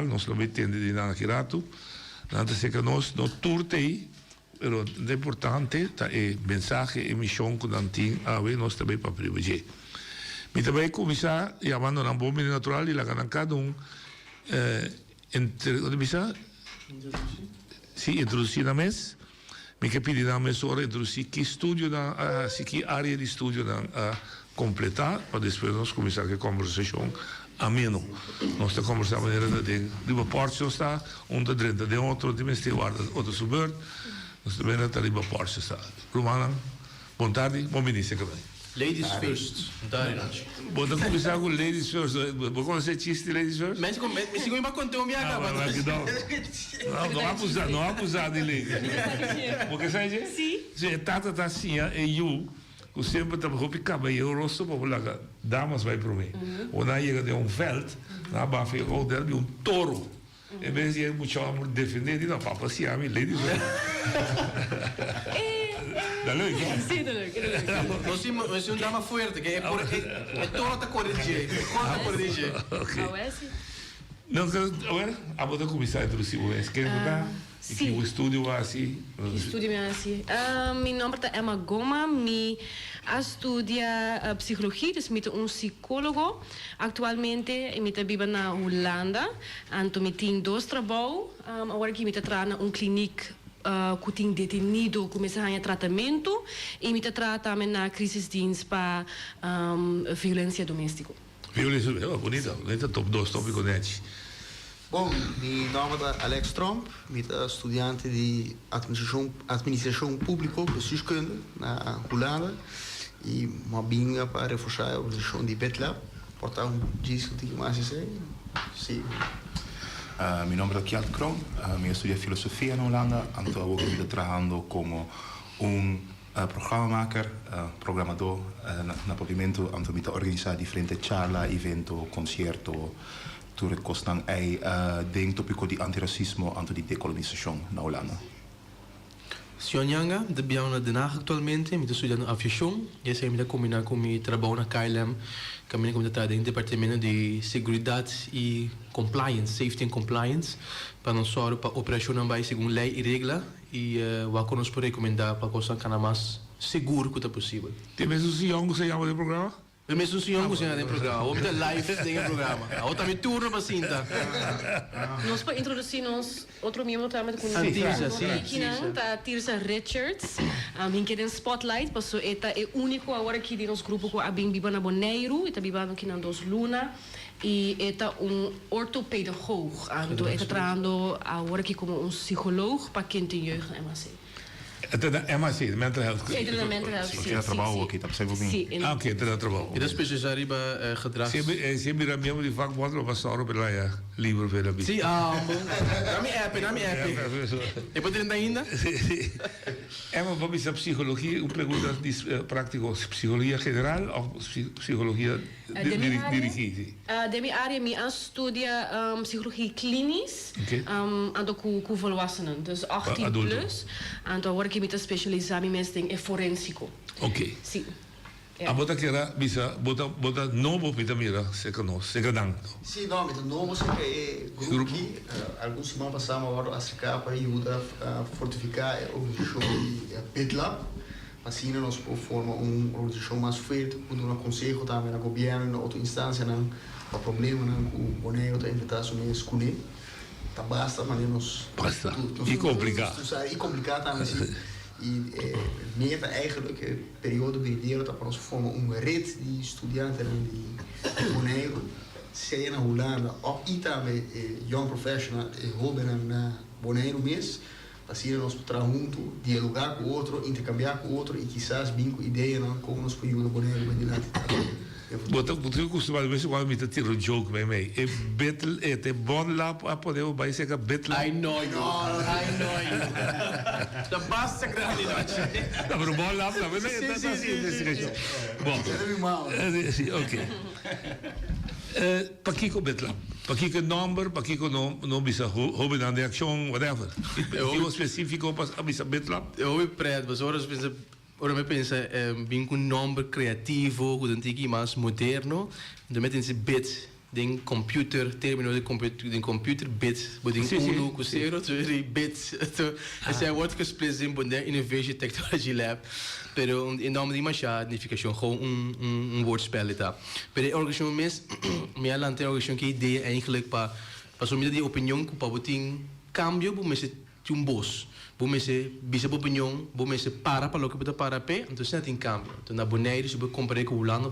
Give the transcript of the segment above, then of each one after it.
nos lo metende di Nanakiratu, antes que nos turte, pero lo importante è mensaje e mission con antin ave nos também para privilegiar. Mi também começar chamando na bomba natural e la canancada introduzir na mes, mi che pidi na mes ora introduzir que studio na que área de studio na completar, para depois nós começar a conversação ameno. Nós estamos conversando de maneira de uma parte está, dentro de outro, de mestre guarda outro suburb, nós também está de uma parte está. Romana, boa tarde, bom ministro também. Ladies first. Vou começar com ladies first. Vou começar chiste ladies first. Mas me sigo em contar o minha acaba. Não abusar de ladies. Porque sabe? Sim. Tata tá assim, e eu sempre estava roupa cabelo rosto para lá. Damas vai para mim. Ou na chega de veld, na bafe ou de touro. Em vez de muito amor defender, não papa se a mim ladies. Da leuk, hè? Sim, da leuk. Nós não dama forte, que é todo tá corrigir. Corta corrigir. Ok. Não, agora, a botar começar a introduzir o mês. Quer botar? Sim. O estúdio assim. O estúdio é assim. Meu nome é Emma Goma. Me estudia psicologia, dus met een psicólogo. Atualmente, ik vivo na Holanda. Anto me tenho dois trabalhos. Agora que me trabalho na kliniek. Que tem detenido começa a tratamento e me trata também na crisisdienst para violência doméstica. Violência, bonita, bonita, top 2 tópico net. Bom, meu nome é Alex Tromp, sou estudante de administração pública, bestuurskunde na Holanda e uma binha para reforçar a organização de BetLab. Portanto, diz que mais dizer? Sim. Mi nombre es Kjeld Kroon, mi estudio filosofía en Holanda, ahora estoy trabajando como un programmaker, programador, na pavimento, anto organizar diferentes charlas, eventos, conciertos, tudo costan ding tópico de antirracismo, anto de decolonización na Holanda. Sion Yanga, de Biana Den Haag actualmente, me estudando aviação, e essa é a combinar com meu trabalho na KLM, caminho como trabalho no departamento de segurança e compliance, safety and compliance, para não só para operação vai segundo lei e regra e o que nós podemos recomendar para coisa que mais seguro que é possível. Tem mesmo se Yongo se chama de programa? Eu mesmo se Yongo se chama de programa, ou de live de programa, ou também turno para cinta. Nós para introduzir nós outro membro também com Tirsa, Tirsa Richards. Que tem spotlight, passou eta é único agora que de nosso grupo com a bem biba na Bonaire, eta biba aqui na Dos Luna e eta ortopedagoog. Então eta trabalhando agora aqui como psicólogo para quem tem jeugd en MAC. MAC, mental health. Sim, mental health. Sim, sim. Trabalho aqui, tá percebendo bem? Sim. Ok, trabalho. E das pessoas já riba gedrag. Sempre era mesmo de vakbond, mas passar op lá ja, livre ver dat. Sim, bom. Na minha app. E pode ir ainda? Emma, wat is dat psychologie? Hoe pergunta prático? Psicologia general of psicologia dirigida? De minha área, me estudia psicologia klinisch, ando com volwassenen, dus 18 plus. Ando agora que me está specializando em é forensico. Ok. Sim. A bota que era, bisa, bota novo vitamina, se conosce, se cadando. Sim, não, mas novo é grupo que alguns semanas passamos agora a ficar para ajudar a fortificar a organização de BetLab. Assim nós formamos uma organização mais forte, quando um conselho também na governo, na outra instância, não há problema não com o boneco da invitação de escolher. Tá basta, mas nós. Basta. E complicado. E complicado também. E meer eigenlijk een periode bij de wereld dat we ons vormen een rit die studenten die Bonaire zijn naar Holanda of Italië young professional hoben na Bonaire mesmo assim nós trabalhar junto dialogar com outro intercambiar com outro e quizás vir com ideia não como nós podemos na Bonaire Bota, eu costumava ver se o homem tira um joke bij mij. É bom lá para poder vai ser que BetLab. I know you. Da basta grande. Não, mas o bom lá, não, mas sim. Bom. Sim, ok. Para que BetLab? Para que number, para que não bisa hobby na action, whatever. Eu específico para bisa BetLab. Eu preto, mas horas pensa ora me pensa bem com um nome criativo, com antigo mais moderno, de metem-se bit den computer, terminal de computer bit, boding Sim, sim, 1, 0, 2, bits. Essa wordt gesplitst in de Innovation Technology Lab. Pero in nome di Masha, significação, gewoon een woordspel eta. Pero a organisação mes, minha lante a organisação que ideia eigenlijk para assumir die opinião que para botin cambio, bom mes um boss. Bom mes bisa opinião, bom mes para lo que para pé, então se tem cambio. Então na boneiro se comparar com o Holanda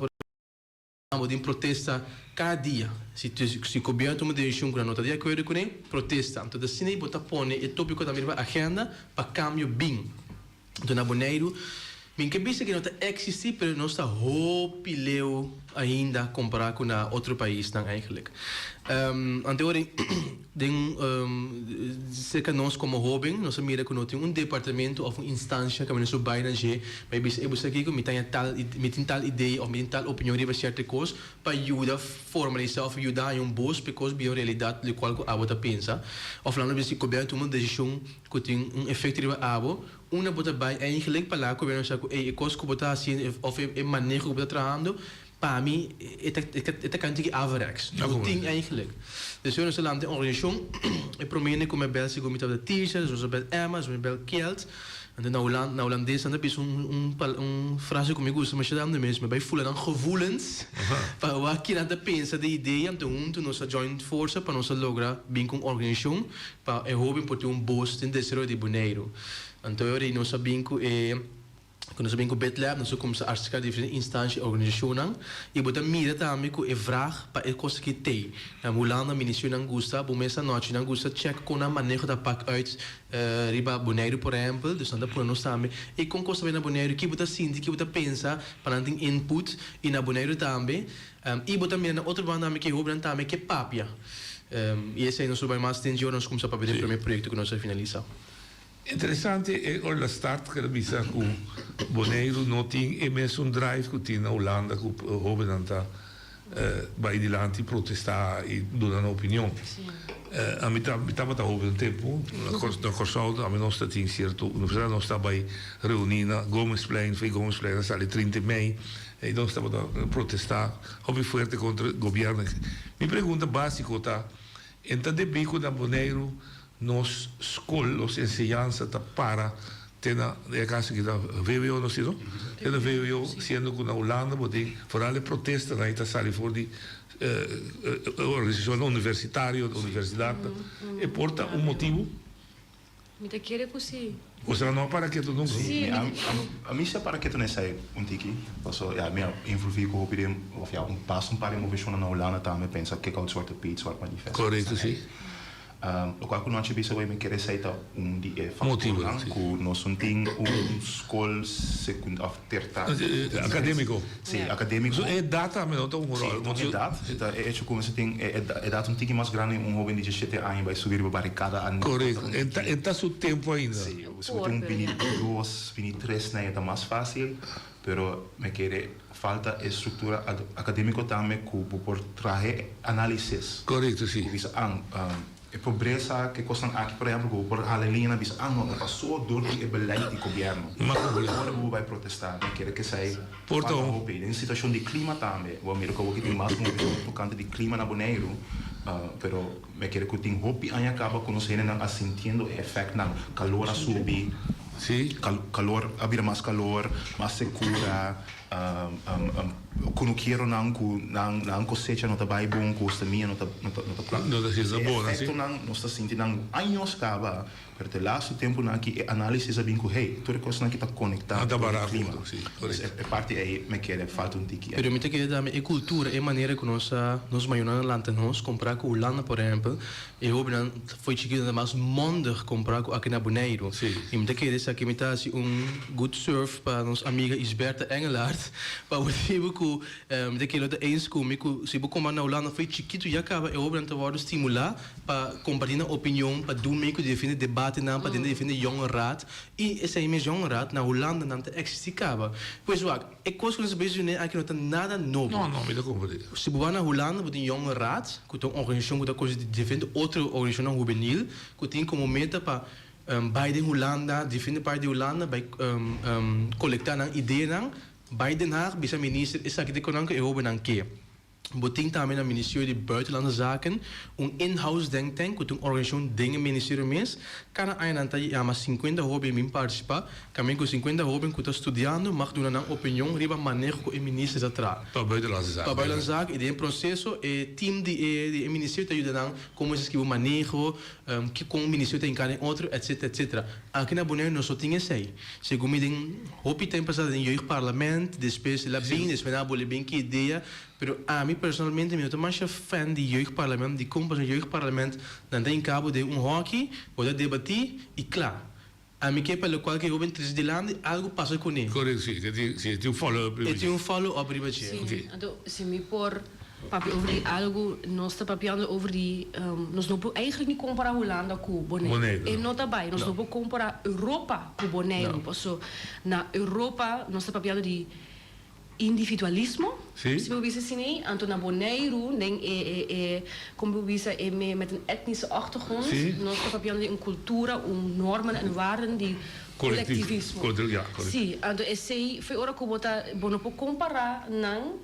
de protesta cada dia. Se o governo toma decisão que não está de acordo com ele, protesta. Então, assim, ele bota põe o tópico da minha agenda para cambio bem. Então, na Boneiro, minha cabeça que não está existir, mas não está hopileu ainda comparar com outro país, não eigenlijk. Anteoren, cerca nós como jovem, nós mira que nós temos departamento ou uma instância que nós subimos já, mas eu busco aqui que me tenha tal ideia ou me tenha tal opinião sobre certa coisa para ajudar formalizar ou ajudar em boss porque a realidade do qual a bota pensa. Ou falando de se o governo toma uma decisão que tem efeito sobre a abo, uma bota vai eigenlijk para lá que o governo sabe que a coisa que bota assim ou o manejo que bota trabalhando para mim, het kan tegen averechts. Dat ding eigenlijk. Dus we zijn een organisatie. Ik probeer com bel se met de t-shirts, zoals bel Emma, zoals bel Kjeld. En dan Hollandees, en dat is een frase comigo, mas je dan de mensen, maar bij voelen dan gevoelens. Para wat je aan de pensa de ideia, om te junto nossa joint força para nós lograr bem com organização, para eu hobby por ter boss in desero de Boneiro. Então eu não sabia que quando nós vemos o BetLab, nós começamos a articular diferentes instâncias e organizações e botamos mira também com a vraag para a coisa que tem. Na Holanda, ministro não gosta, bom essa noite não gosta, check com a maneira da pack uit riba Boneiro, por exemplo, dus dan por nós também. E com coisa na Boneiro, que bota sinti, que bota pensa, para não ter input e na Boneiro também. E bota mira na outra banda também que rouba também que papia. E esse aí nós vai mais tempo, nós começamos a fazer o primeiro projeto que nós finalizamos. Interessante é a start que bisa com Boneiro não tem mesmo drive que tem na Holanda que o jovem está vai adiante protestar e dar opinião. A mim estava a jovem tempo na Corsaudo a mim não está tem certo universidade não está vai reunir na Gomesplein sale 30 de maio e não estava a protestar houve forte contra o governo. Minha pergunta básica está então de bico da Boneiro nos escolas, nos enseñanzas para tener de caso que da VWO no sino, de VWO siendo que na Holanda, porque vooral protesta na ita sali voor die organização universitária, universidade, e porta motivo. Me te quiere così. O sea, não para que tu não. Sim. A mim se para que tu não sai tiki, passo ja minha influência com o pedido, ou já passo para movição na Holanda também pensa que é soort Piet, soort manifesto. Correto, sim. O qual não acho que me quer sair dia motivo que nós não tem escola secundária terceira acadêmico sim acadêmico é data mas não tão rural é data é tipo como se tem é data um tique mais grande jovem de 17 anos vai subir para barricada correto então seu tempo ainda sim se tem 22 23 né é mais fácil pero me quer falta estrutura acadêmica também que por trazer análises correto sim a pobreza que costam aqui, por exemplo, por Halelina, diz, não passou dor que é beleid do governo. Agora vai protestar, quer que saia. Portanto, em situação de clima também, o América que tem mais um canto de clima na Boneiro, pero me quer que tem roupa e acaba conhecendo, sentindo o efeito na calor a subir. Sim. Calor, abrir mais calor, mais segura. Quando quero não cosecha não tá bem bom custa minha não tá não tá sendo boa assim não está sentindo anos acaba pero te laço tempo na que análise bem que hey toda coisa que está conectada com o clima é parte aí me quer falta tique pero me te quer também a cultura é maneira que nós maiores lá nós comprar com Holanda por exemplo e o Holanda foi chiquito mais mondig comprar aqui na Boneiro e me te quer essa que me tá good surf para nossa amiga Isberta Engelhardt para o tipo que daquilo da eens comigo se vou comprar na Holanda foi chiquito e acaba e o Holanda te estimular para compartilhar opinião para do meio que define debate na para define jonge raad e essa é mesmo jonge raad na Holanda não existava pois wat é coisa que nós bezig aqui não tem nada novo não me dá compreender se vou na Holanda tem jonge raad que tem organização que coisa de defende outra organização juvenil que tem como meta para bij de Holanda defende parte de Holanda bij colectar ideeën bij Den Haag bisa minister is aqui de konanke e hoben an ke Boting também na Ministerie de Buitenlandse Zaken, in-house denktank, que organisação dingen ministerie mes, kana ainda yama 50 hobby min participar, também com 50 hobby que está estudando, mag doen een opinião riba manejo com o ministro da tra. Para buitenlandse zaken. Para buitenlandse zaken, e processo, team de ministério te ajuda como se escreve manejo, que com o ministério tem cara em outro, etc, etc. Aqui na Bonaire nós só tinha sei. Segundo me den, hobby tem passado em jeugdparlement, depois la bem, depois na bole bem que ideia. Pero a mim personalmente, eu sou mais fã de jeugdparlement, de como um jeugdparlement não tem cabo de hockey, poder debater e claro. A mim que pelo qual que eu venho de land, algo passa com ele. Correto, sim, que tem follow-up. E tem follow-up riba Sim, Okay. então, se me por over algo, nós está papiando over die, nós não podemos eigenlijk niet comparar Holanda com Bonaire. Bonaire, E não também, nós não podemos comparar Europa com Bonaire. Porque na Europa nós está papiando de individualismo. Sim. Se we wissen zien niet, en toen naar Bonaire, denk como we wissen met een etnische achtergrond, Sim. nós está papiando de een cultuur, normen en waarden die collectivismo. Ja, correto. Sim, então esse foi hora que eu bota não pode comparar não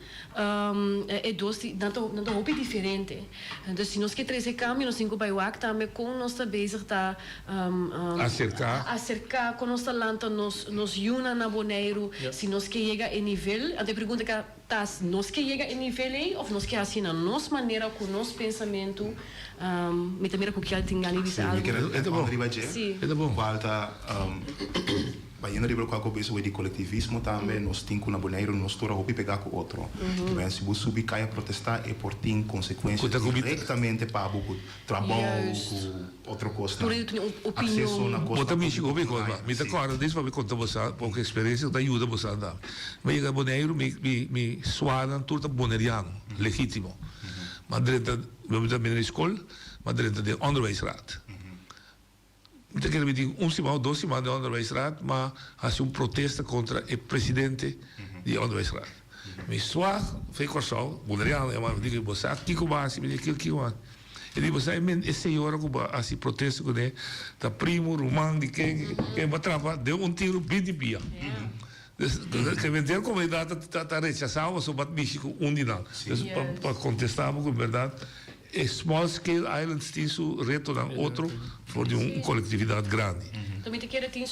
é dois não hobby diferente. Então se nós que trazer câmbio nós temos que vai também com nós está bezig tá acercar com nossa lanta nos una na Bonaire se nós que chega em nível a pergunta que tas nós que chega em nível aí ou nós que assim na nossa maneira com nosso pensamento met maneira com que ela tem ali visa algo. Sim. É bom. Falta Baiano riba qual que penso de coletivismo também nós temos na Bonaire nós toda roupa pegar com outro. Então se você subir caia protestar e por tem consequências diretamente para o trabalho com outra coisa. Acesso na costa. Bota me chegou bem coisa. Me tá claro, deixa eu contar você pouca experiência da ajuda você dar. Mas chega Bonaire me suadan tudo bonaireano, legítimo. Maar we hebben in de school, maar de onderwijsraad. Ik denk dat we een of 2 maanden de onderwijsraad, maar als je een protest contra el presidente die onderwijsraad. Maar zwaar, veel kortsal, Bonaireano, maar we zeggen, we kiko basi, we zeggen, kiko aan. En die zei, men, esse jora, als die protest kon he, dat primo, Roman, die ken, batrapa, de un tiro, bidi pia. Dus que vender como idade está rechaçado, só bate México dia. Dus para contestar, porque verdade, small scale islands tem seu reto dan outro voor die coletividade grande. Também te quero tem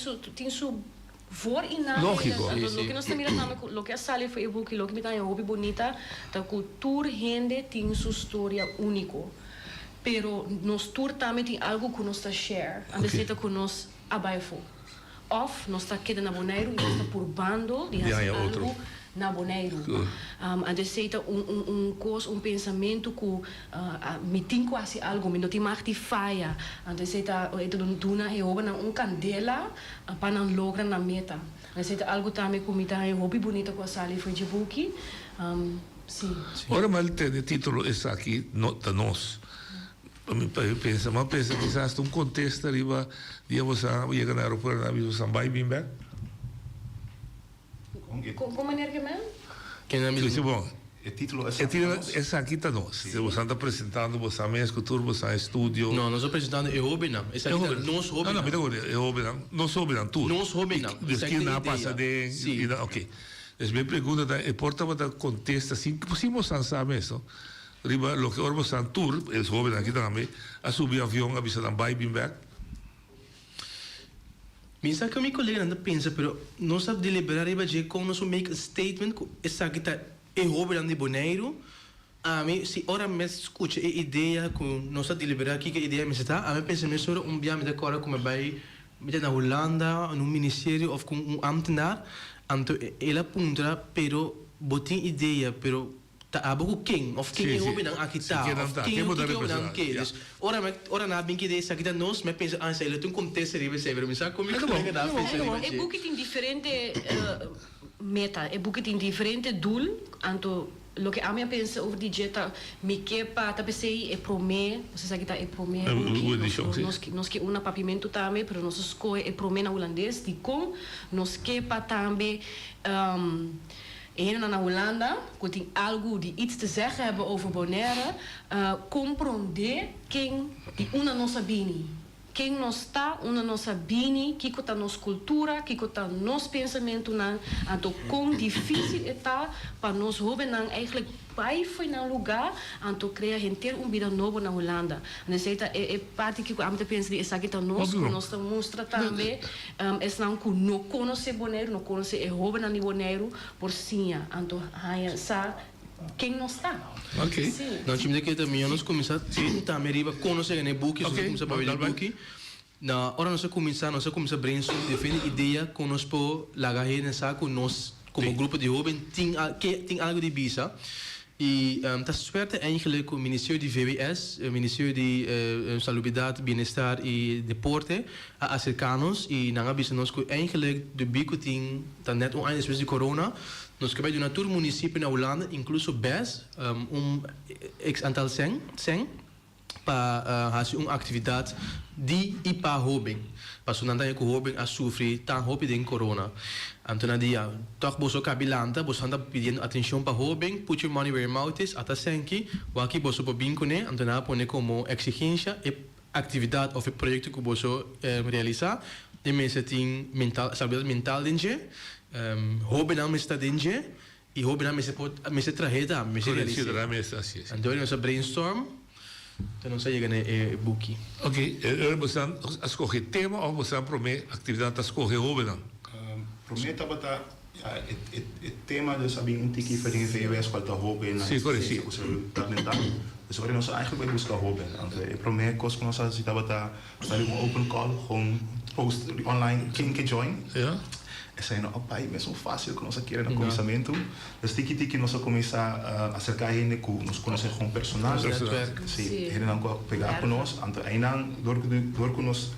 su voor e na. Lógico. Lo que nós também namens lo que a sale foi o que lo que me tá em hobby bonita, da cultura gente tem sua história único. Pero nos tour também tem algo que nós tá share, ande seta que nós abaixo. Of nós está quedando na Bonaire e nós está por bando de algo na Bonaire. Ande seta coisa, pensamento que me tem quase algo, me não tem mais de falha. Ande seta duna e oba na candela para não lograr na meta. Ande seta algo também que me dá hobby bonita com a sala foi de buki. Sim. Ora mas o título é aqui da nós. Pensa quizás um contexto arriba dia você chega no aeroporto na vida você vai bem bem. Como maneira que é? Que na Isso bom. O título é aqui da nós. Você está apresentando você a mesma cultura, você a estúdio. Não, nós apresentando é hobby não. Essa aqui nós hobby. Não, é hobby não. Nós hobby não tudo. Nós hobby não. Desde na passada e ok. Dus minha pergunta é porta para contexto assim, que possível saber isso. Riba, lo que orbo san tour, es joven aquí também, a subir avião, a visar também bem back. Minsa que meu colega anda pensa, pero não sabe deliberar riba de como nós make a statement, essa aqui tá é joven de Bonaire. A mim, se ora me escuta a ideia com não sabe deliberar aqui que ideia me está, a mim pensa me sobre viagem de agora como vai met na Holanda, num ministério of com ambtenaar, anto ela apunta, pero botin ideia, pero ta abo king of king e obi nang akita of king o nang ke dus ora na bin que dessa aqui nós me pensa ah sei tu contexto ribe sei pero me sabe como que dá é boek tem diferente meta é boek tem diferente doel anto lo que a mim pensa over die jeta me quepa tá pensei é prome você sabe que tá é prome nós que uma pavimento também pero nós escolhe é prome na holandês de com nós quepa também na Holanda, que tem algo de iets te zeggen hebben over Bonaire, compreender quem de uma nossa bini, quem nós está, uma nossa bini, que está nossa cultura, que está nosso pensamento, então quão difícil está para nós jovens eigenlijk vai foi no lugar, então criar gente vida nova na Holanda. É parte que a gente pensa de essa aqui tá nós mostra também, é não que não conhece Bonaire, não conhece é jovem na Bonaire por sim, então quem não está. Ok. Não, time que também nós começamos a riba conhecer né book, nós começamos a ver book. Na hora nós começamos a brainstorm, definir ideia com nós por lagar nessa com nós como grupo de jovens tem algo de bisa. E está suerte eigenlijk com o Ministério de VWS, o Ministério de Salubridade, Bem-Estar e Deporte, a acercar-nos e não bisa nós que eigenlijk de bico tem net um ano depois de corona, nós que vai de todo município na Holanda, incluso BES, x antal 100 para fazer uma atividade de e para jovem. Para não ter que jovem a sofrer tão rápido em corona. Então, na dia, toch boso kabilanta, boso anda pedindo atenção para jovem, put your money where your mouth is, até senki, o aqui boso para binco né, então na pone como exigência e atividade ou projeto que boso realizar, e mesmo tem mental, sabedoria mental dentro, jovem não está dentro, e jovem não me se trajeta, me se realiza. Então, nós brainstorm. Então não sei se book. Ok, você escolhe tema ou você promete atividade para escolher jovem? Promete abata o tema de saber um tiki para quem veio a escola jovem. Sim, correto. Dus waarin we eigenlijk bij moesten houden. Ik probeer kost van ons als dat we een open call gewoon post online quem join. Ja. Essa aí não, pai, é fácil que nós queremos no começamento. Mas tiki nós começar a acercar gente com nós conhecer com personagens. Sim, ele não pegar com nós. Então aí não, door que nós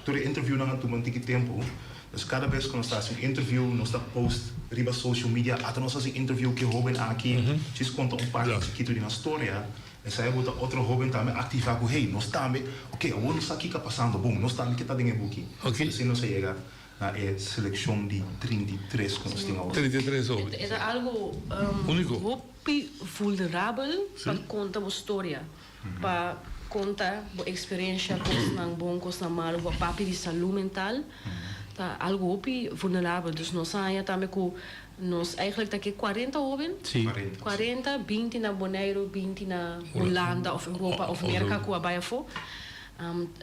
todo interview não tomamos tiki tempo. Dus cada vez que nós está assim interview, nós está post riba social media, até nós assim interview que jovem aqui, diz conta parte que tu na história. Essa aí bota outro jovem também ativar com hey, nós também, ok, o nós aqui que passando, bom, nós também que tá dentro do book. Ok. Assim nós chega na seleção de 33 que nós temos. 33 jovens. É algo único, vulnerável para contar uma história, para contar a experiência, coisas não bom, coisas não mal, o papo de saúde mental, tá algo vulnerável. Dus nós aí também com nós eigenlijk tá aqui 40 jovens, 40, 20 na Bonaire, 20 na Holanda ou Europa ou América com a Baia for.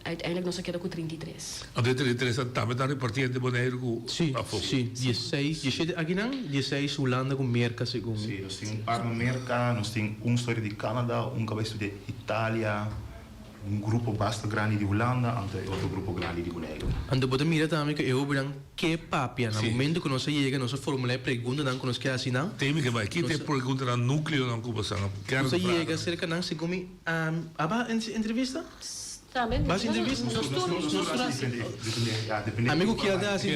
Uiteindelijk nog een keer ook 33. En dit 33 também está repartido de Bonaire com a fogo. Sim, 16 aqui não, 16 Holanda com América segundo. Sim, nós temos par na América, nós temos história de Canadá, que vai estudar Itália, grupo bastante grande de Holanda, e outro grupo grande de Bonaire. Ando pode mirar também que eu verão que papia, no momento que nós chega, nós formulamos pergunta não que nós quer assinar. Tem que vai aqui tem pergunta no núcleo não conversando. Nós chega cerca não se come aba entrevista? Mas entrevista amigo que ada assim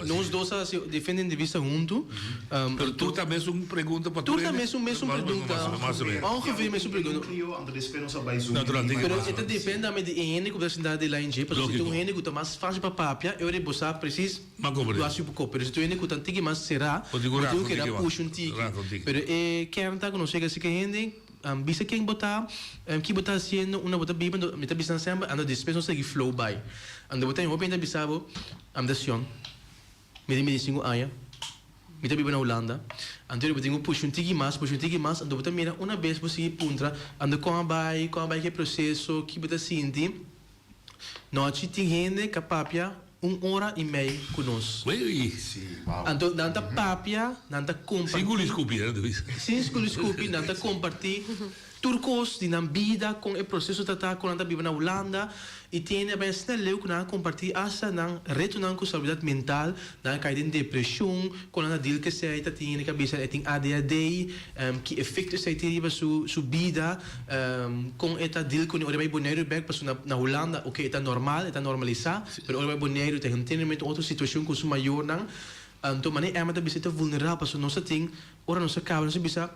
nós dois defendem entrevista junto tu também é uma pergunta para tu também é uma pergunta ongeveer mesmo pergunta pero itu depende também de ene que você dá de lá em G porque se tu ene que tá mais fácil para papia eu vou usar preciso do acho pouco pero se tu ene que tá tigi mais será tu que dá push um tigi pero quer tá que não chega se que ende bisa quem botar que botar haciendo uma botar biba me tá bisando sempre ando despeso não segue flow by ando botar em roupa ainda bisabo amdação me dime 5 anos me tá biba na Holanda ando eu botar push um tigi mais ando botar mira uma vez você puntra ando com a vai que processo que botar sinti noite tem gente capapia 1h30 conosco. Então, nanta papia, nanta compartilhar. Sem escupi, nanta compartilhar. Turcos, de vida, com o processo de tratar com a vida na Holanda. E tem a bem snel que nós compartilhar essa não retornar com saúde mental, não cair em depressão, com a deal que se está tem na cabeça, tem ADHD, que efeitos se tem sua vida, com esta deal com o vai Bonaire back para na Holanda, ok, está normal, está normalizado, mas o vai Bonaire tem uma outra situação com sua maior não, então mané é uma da visita vulnerável, para nós tem, ora nós acaba nós bisa,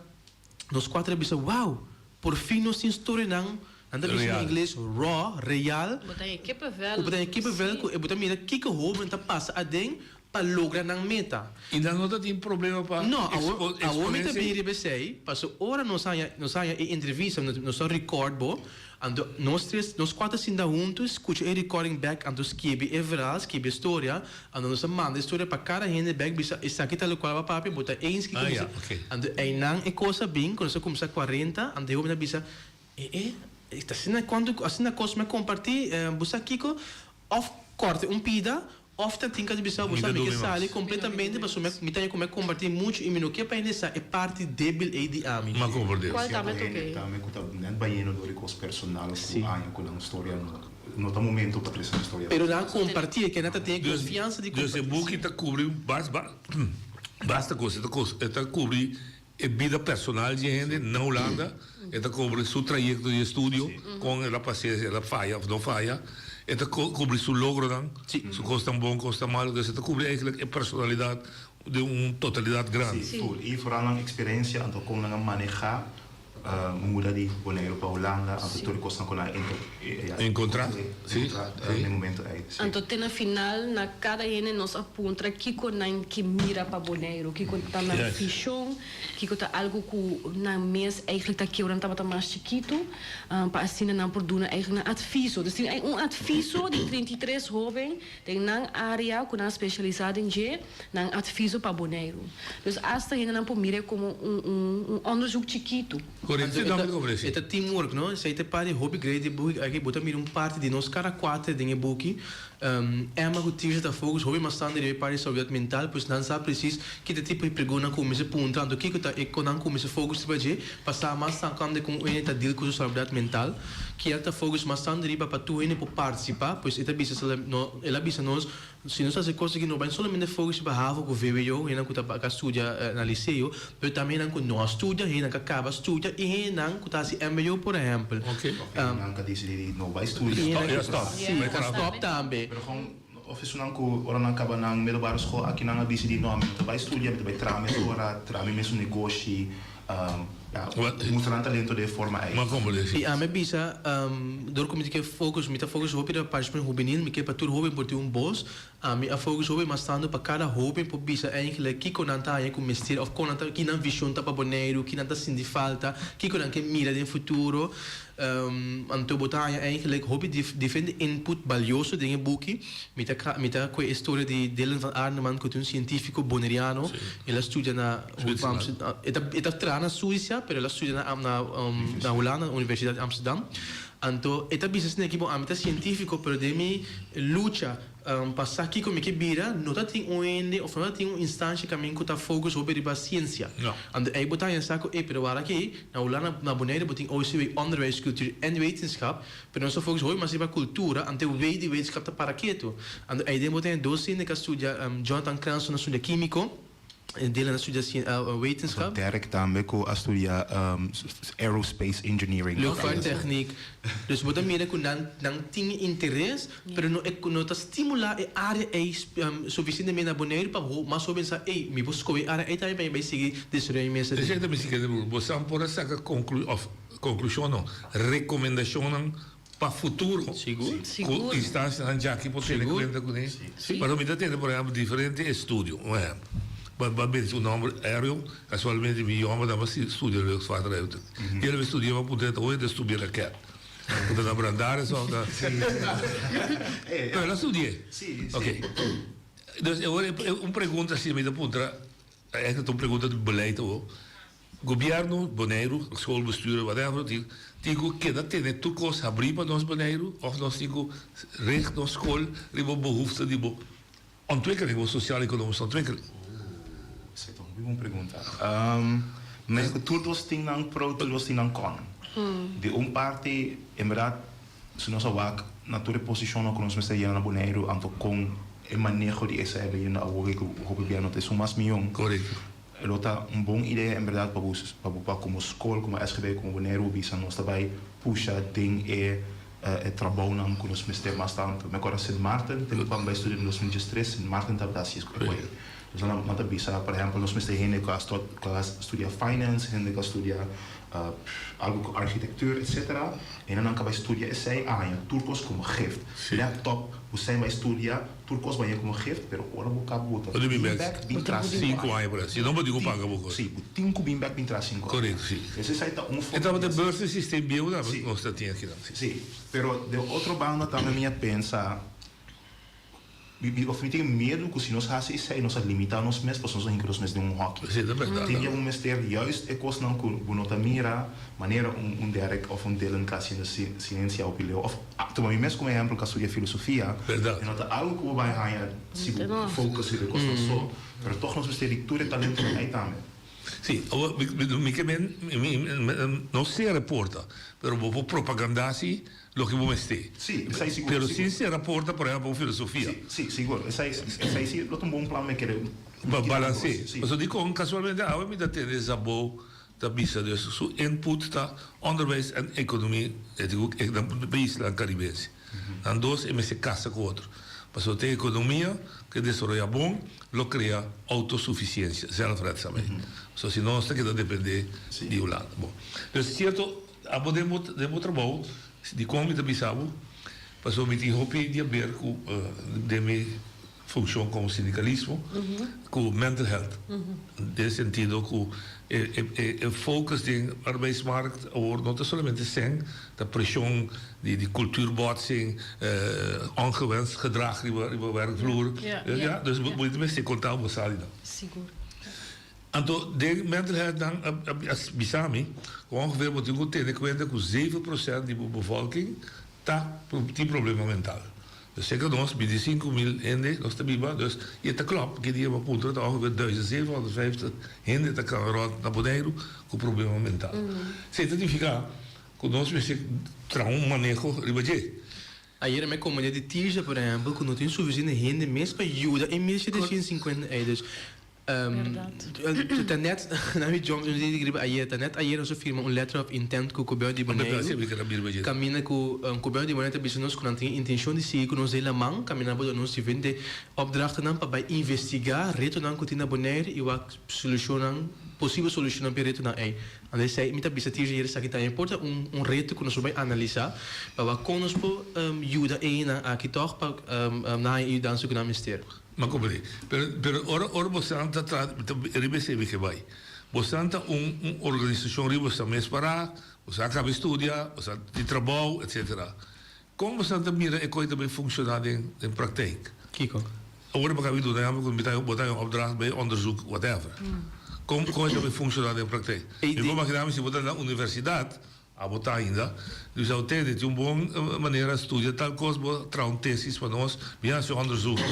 nós 4 bisa, wow, por fim nós tem história não. Anda em inglês raw, real. Botar equipe velho. Botar equipe velho, botar mira que o homem tá passa a den, para lograr na meta. E dan não tem problema para No, a homem também deve ser, passou hora nós saia em entrevista, nós record bo, ando nós quatro assim da juntos, escuta e recording back, ando escreve veral, escreve história, ando nós manda história para cada gente back, bisa está aqui tal qual papi, bota eins que começa, ando não é coisa bem, quando você começa 40, ando eu me bisa, está sendo quando assim a coisa me compartilhar, busa Kiko, of corte pida. Ofta tinha de pensar você me que sai completamente, mas me tenho como combater muito e me não quer pensar é parte débil aí de mim. Mas como por Deus. Qual também Também que tá nem baiano do recurso personal com a com a história no tá momento para trazer a história. Pero não compartilhar que não tem confiança de compartilhar. Esse book está cobrindo basta coisa, está cobrindo a vida personal de gente na Holanda, está cobrindo seu trajeto de estudo com a paciência, ela falha ou não falha. Está cobrindo seu logro, su costa bom, costa mal, então está cobrindo a personalidade de uma totalidade grande. Sim, e vooral a experiência, então como nós manejar muda de Bonaire para Holanda, então tudo costa com a encontrar, sim, no momento aí. Então, na final, na cada gente nos aponta que que mira para Bonaire, que está na fichão, que está algo que na mês eigenlijk está quebrando, está mais chiquito, para assim não por duna eigenlijk na adviso. Dus tem adviso de 33 jovens, tem na área que na especializada em G, na adviso para Bonaire. Dus hasta gente não pode mirar como onderzoek chiquito. Correto, é teamwork, não? Se te pare hobby grade book, aqui bota mir parte de nós cara quatro de book. Emma que tira da focus hobby mas standard de parte saúde mental, pois não sabe preciso que te tipo de pergunta como se ponta, do que tá econan como se focus para je, passar mais sancam com ele tá deal com saúde mental, que ela tá focus mas standard para tu ele para participar, pois ela bisa ela bisa nós se nós fazer coisas que não vai somente focus para havo com VWO, ele não que tá estuda na liceu, mas também não que nós estuda, ele não que acaba estuda e ele não que tá se MBA por exemplo. Ok. Não que decide não vai estudar. Stop também. Pero gewoon oficial ko orang nang kaba nang middelbare school aqui nang decidi no ame vai estudar vai trame ora trame mesmo negócio mostrar talento de forma aí. Mas como dizer? E a me bisa door como que focus mita focus hobby da parte juvenil me que para tur hobby por ter boss a me a focus hobby mas estando para cada hobby por bisa eigenlijk que conanta aí com mestre of conanta que na visão tá para Bonaire que nada sindi falta que conanta que mira de futuro anto botar eigenlijk hobby defende input valioso de boek mita com a história de Dylan van Arneman que é científico bonaireano ele estuda na eta trana Suíça pero ela estuda na Holanda na Universidade de Amsterdam. Anto eta business na equipo amita científico pero de mi lucha passar aqui como que vira não tá tem onde ou não tem uma instância que também que tá focus sobre a ciência. Anto aí botar em saco pero agora aqui na Holanda na Bonaire botem OCW onderwijs cultuur en wetenschap pero não só focus hoje mas para cultura ante o de wetenschap tá para quieto. Anto aí de botar docente que estuda Jonathan Cranston estuda químico dele na estuda wetenschap. Derek também que estuda aerospace engineering. Luchtvaarttechniek. Dus wat meer que não tinha interesse, pero não tá estimular a área suficientemente na Bonaire para mas só pensar, me busco a área também vai seguir desenvolvendo essa. Deixa eu me seguir, você pode sacar conclusão não, recomendação para futuro. Seguro. Com instância já aqui por ter cliente com ele. Para mim tem por exemplo diferente estúdio, não é? Mas o nome aéreo, casualmente me chama da mas estudia o fato aéreo. Ele estudiava por dentro hoje de estudar aqui. Quando na brandar só da. Ela estudia. Sim. Ok. Então uma pergunta assim me dá putra, é que tu pergunta do beleid o governo Bonaire, schoolbestuur whatever, digo que dat tem tu coisa abrir para nós Bonaire, of nós digo recht na school, ribo behoefte die bo ontwikkeling, sociaal-economische ontwikkeling. Essa é uma boa pergunta. Mas todos têm não pro, todos têm não con. De parte, em verdade, se nós awak na tua posição que nós me estamos na Bonaire, anto com o manejo de essa época na awak que o governo tem mais milhão. Correto. Ela tá boa ideia em verdade para como escola, como SGB, como Bonaire, bisa nós também puxa tem trabalho não que nós me estamos mais tanto. Me agora Sint Maarten, tem para estudar em 2013, Sint Maarten tá assim escola. Dus dan mata bisa, por ejemplo, nós mesmo gente que estudia finance, gente que estudia algo com arquitetura, etc. E dan kan wij studeren, zij aan turcos como gift. Laptop, você vai estudar turcos vai como gift, pero ora boca bota. O de Bimbeck, 5 anos para si, não pode pagar pouco. Sim, o 5 Bimbeck vem traz 5 anos. Correto, sim. Esse sai tá um Então, o bolsa sistema bem, não está tinha aqui não. Sim, pero de outro banda também minha pensa of we tegen medo que se nós fazemos isso aí nós limitamos mesmo porque nós não incluímos de hockey. Sim, é verdade. Tem um mestre juist coisa não com bonota mira maneira direct of deel in classe in ciência ou pileu of tomar mesmo como exemplo que estudia filosofia. Verdade. E nota algo que vai ganhar se focus e coisa só, pero toch nós mestre leitura e talento aí também. Sim, não se reporta, mas vou propagandar se lo que vamos ter. Sim, isso aí seguro. Mas sim se reporta, por exemplo, filosofia. Sim, seguro. Isso aí sim, é um bom plano me querer. Balancear. Mas eu digo, casualmente, a me dá ter essa boa da bisa, dus su input está onderwijs en economie, het ook de Island Caribense. Dan dos en se casa com outro. Mas eu tenho economia que desarrolla bom, lo cria autossuficiência, zelfredzaamheid. So se não está que depender de Holanda. Bom, dus certo, a podemos trabalho de como de bisabo, passou me tinha hopi de ver com de me função como sindicalismo, com mental health. Nesse sentido, com o focus de arbeidsmarkt, or não somente sem de pressão de cultuurbotsing, ongewenst gedrag die we werkvloer. Ja, dus moet je met contact met salida. Seguro. Então, de mental health dan as bisami, ongeveer moet je ter conta que 7% da bevolking tem problema mental. Dus zeker nós, 25.000 ende, nós te biba, dus je te klopt, que die op ongeveer 1750 ende te kan rond naar beneden com problema mental. Isso significa que nós precisamos manejo ribaje. Ayer me comunidade de Tirja, por exemplo, que não tem suficiente gente mesmo para ajudar em menos de 150 euros. Net, ayer nós firma letter of intent com o governo de Bonaire. Camina com o governo de Bonaire também nós com tem intenção de seguir com nós ele man, camina para nós se vende opdrachten dan para investigar retornar com tina Bonaire e o solucionar possível solucionar para retornar aí. Andei sei mita bisa tirja hier sa kita importa reto que nós vai analisar para com nós po ajuda aí na aqui toch para na aí danço com o ministério. Ma come per ora Bosanta ribesebe che vai. Bosanta organizzazione ribosta mes para, você acaba studia, você di trabalho, etc. Como Bosanta mira e coisa bem funcionar in praktijk. Kiko. Ora we gaan we doen, dan botar een opdracht bij onderzoek, whatever. Como coisa bem funcionar in praktijk. E como que se botar na universidade, a botar ainda, dus ao ter de boa maneira estudar tal coisa, trazer tesis para nós, via se onderzoek.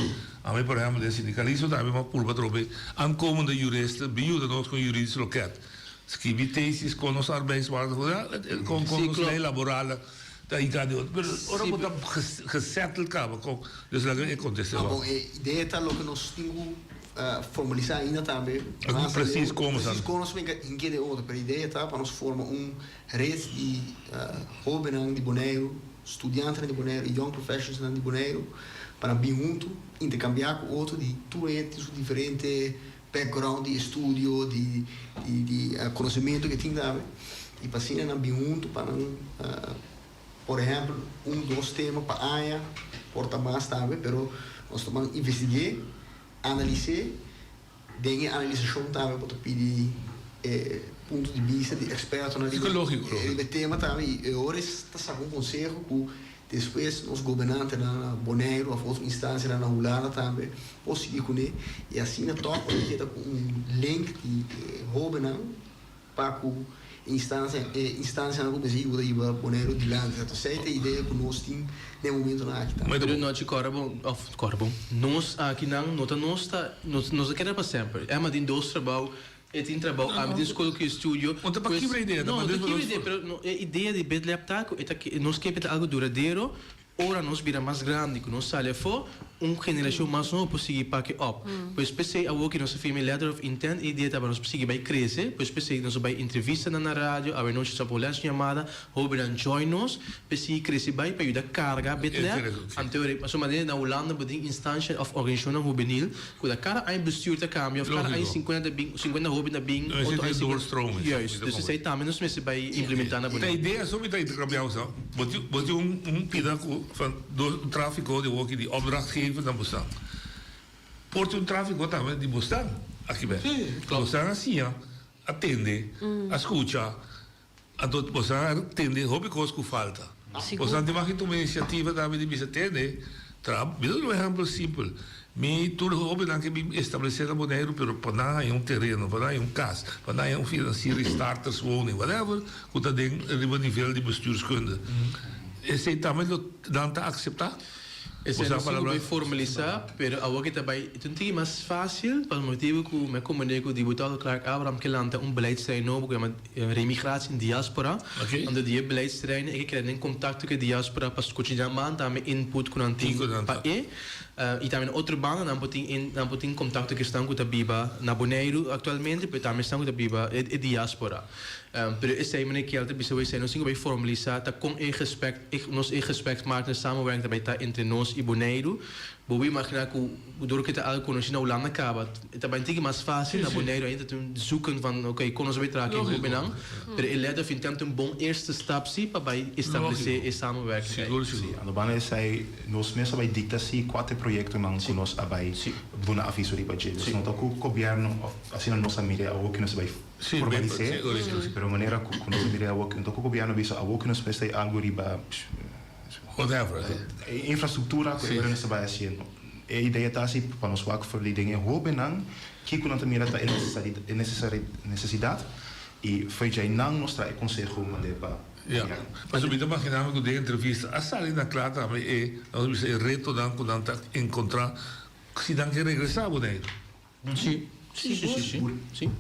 A mim, por exemplo, de sindicalismo, também uma curva trope, aankomende juristen, bejuiden ons com juridisch loket. Schrijven thesis com ons arbeidsmarkt, com ons lei laborale, dat ik kan doen. Maar ora moet dat gesetteld komen, dus dat is contestar. Bom, a ideia está lo que nós temos formalizar ainda também. Preciso como sabe? Como nós em que de outro, a ideia está para nós formar rede de jovens de Bonaire, estudantes de Bonaire, young professionals de Bonaire, para vir junto, intercambiar com outro de tudo isso diferente background de estudo, de conhecimento que tem também. E para assim não vir junto para por exemplo, dos temas para a área, porta mais também, pero nós tomamos investigar, analisar, dengue analisação também para pedir ponto de vista de experto na língua. Tema também, e agora está sabendo conselho que depois os governantes na Bonaire ou outra instância na Holanda também conseguir com ele e assim na toca ele com link de jovens para que instância na Brasil da Iba Bonaire de lá então sei a ideia que nós temos no momento na aqui mas não te corbo nós aqui não nós queremos para sempre é uma de dois trabalho tem trabalho a medida escola que estudo então para que ideia não para que ideia pero a ideia de bed laptop é que nós queremos algo duradouro ora nos vira mais grande, que nos sale for, geração mais nova para seguir para que up. Pois pensei a que nossa firma letter of intent e ideia para nós seguir vai crescer, pois pensei nós vai entrevista na rádio, a ver nós chamamos chamada, houve join nos, pensei crescer vai para ajudar carga, beter. Anteori, mas uma na Holanda beding instância of organisação juvenil, que a cara ein bestuur te kamer, of cara ein 50 hobby na bing, ou seja, doorstromen. Juist, dus zij também nós mensen bij implementar na A boneca. ideia é sobre a intercambiar, sabe? Bote pedaço do tráfico de walkie de opdrachtgever dan bestaan. Porto tráfico também de bestaan. Aqui bem. Bestaan assim, atende, escuta, bestaan atende, hobby coisas falta. Bestaan tem mais uma iniciativa também de me atender. Vou dar um exemplo simples. Me tudo hobby dan que me estabelecer a boneiro, pero para é terreno, para é casa, para é financiero, starters, woning, whatever, que dat ding op nível de bestuurskunde. Esse também dan te acceptar? Esse é não vai formalizar, pero agora que também é mais fácil, para o motivo que me comuniquei com o deputado Clark Abraham que lança beleidsterrein novo, que é remigratie in diaspora. Omdat die beleidsterrein, ik krijg in contact met de diaspora, pas quotidianamente, daarmee input kunnen aan pa e também outro banda não tem contato que estão com a Biba na Bonaire atualmente, mas também estão com a Biba e diaspora. Pero esse aí maneira que ela bisa vai não vai formalizar, tá com nós respect maken samenwerking daarbij tá entre nós e Bonaire. Vou imaginar que door que tá algo conhecido na Holanda acaba, também tem mais fácil na Bonaire ainda tem zoeken van oké, kon ons betraken in Bobenang. Pero ele deve tentar um bom eerste stap sim para estabelecer essa samenwerking. Sim, a Albânia sai nós mesmo vai dictar se quatro projetos não que nós abai dona aviso de budget. Dus não tá com o governo assim na nossa mídia o que nós vai organizar. Pero maneira que nós mídia o que não tá com o governo bisa o que nós vai ser algo riba Whatever. Infraestrutura que nós vai assim. A ideia tá assim para nós work for leading em Hobenang, que quando também está necessidade e foi já não nós traz conselho mandar para mas eu me imaginava que de entrevista a sair na clara também é reto dan quando tá encontrar se dan que regressar a Bonaire. Sim.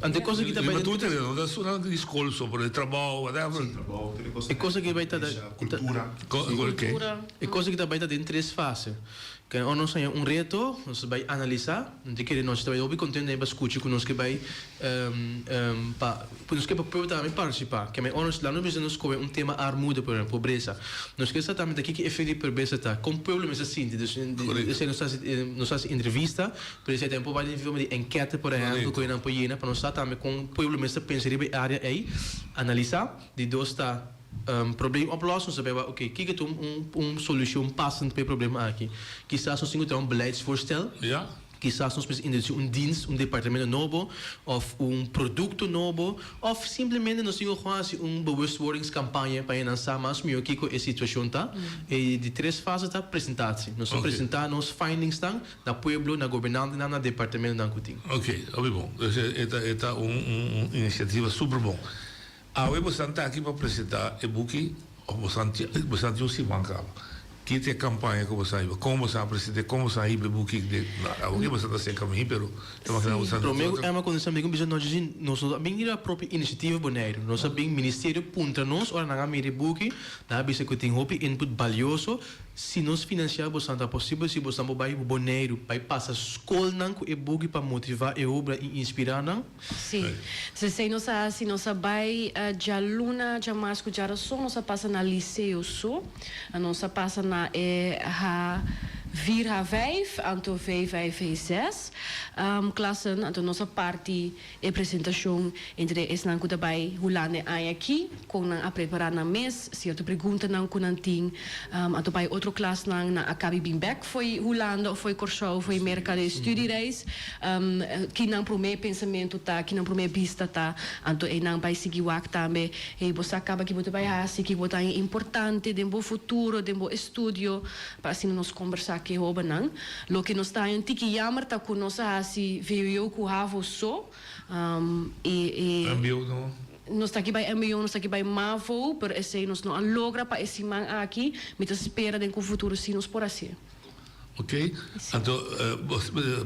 Ante coisa que também tu entendeu? Da sua escola sobre trabalho, whatever. É coisa que vai estar cultura. É coisa que também está dentro três fases. Que nós temos reto, nós vai analisar, de que nós também ouvir contente para escutar que nós que vai para nós que para também participar. Que nós lá no business nós tema armuda, por exemplo, pobreza. Nós que também daqui que efeito de pobreza está. Com povo mesmo assim, nós faz entrevista, por esse tempo vai de enquete por exemplo, que não pode para nós também com povo mesmo pensar em área aí, analisar, de dois está probleem oplossen, ze hebben oké, kijk het solutie passend bij het probleem aqui. Quizás nós temos um beleidsvoorstel. Ja. Quizás nós precisamos de dienst, departamento novo, of produto novo, of simplesmente nós temos bewustwordingscampagne para lançar mais melhor que a situação tá. E de três fases da apresentação. Nós apresentar nos findings tá na pueblo, na governante, na departamento da Coutinho. Ok, bom. Esta iniciativa super bom. Agora você está aqui para apresentar o book, você não se manca. Que tem campanha que você vai, como você apresenta, como você vai o book de, agora você está sem caminho, pero Para mim é uma condição bem que nós bem a própria iniciativa Bonaire, nós bem ministério punta nós, ora na mídia book, na bisa que tem hope input valioso. Se nós financiarmos é possível, se você vai Bonaire, vai passar escola não com e-book para motivar e obra e inspirar não. Sim. Se nós vai já luna, já mais que já só nós passa na liceu só, nós passa na vier vijf, aantal V5, V6 klassen, aantal nossa parte e apresentação entre es nan kuda bai hulane ai aqui, com a preparar na mês, se outra pergunta não com nanting, aantal bai outro classe nan na acabi bem back foi Holanda, foi Corsou, foi mercado de studiereis, que não promete pensamento tá, que não promete vista tá, aantal e não bai seguir wak também, e você acaba que botar bai hasi, que botar importante, dembo futuro, dembo estudio, para assim nós conversar que rouba não, lo que nós está em tiki jammer tá com nós assim veio eu com havo só, nós está aqui by MBO, nós está aqui by MAVO, por esse nós não logra para esse man aqui, mas espera de que o futuro sim nos por assim. Ok? Então,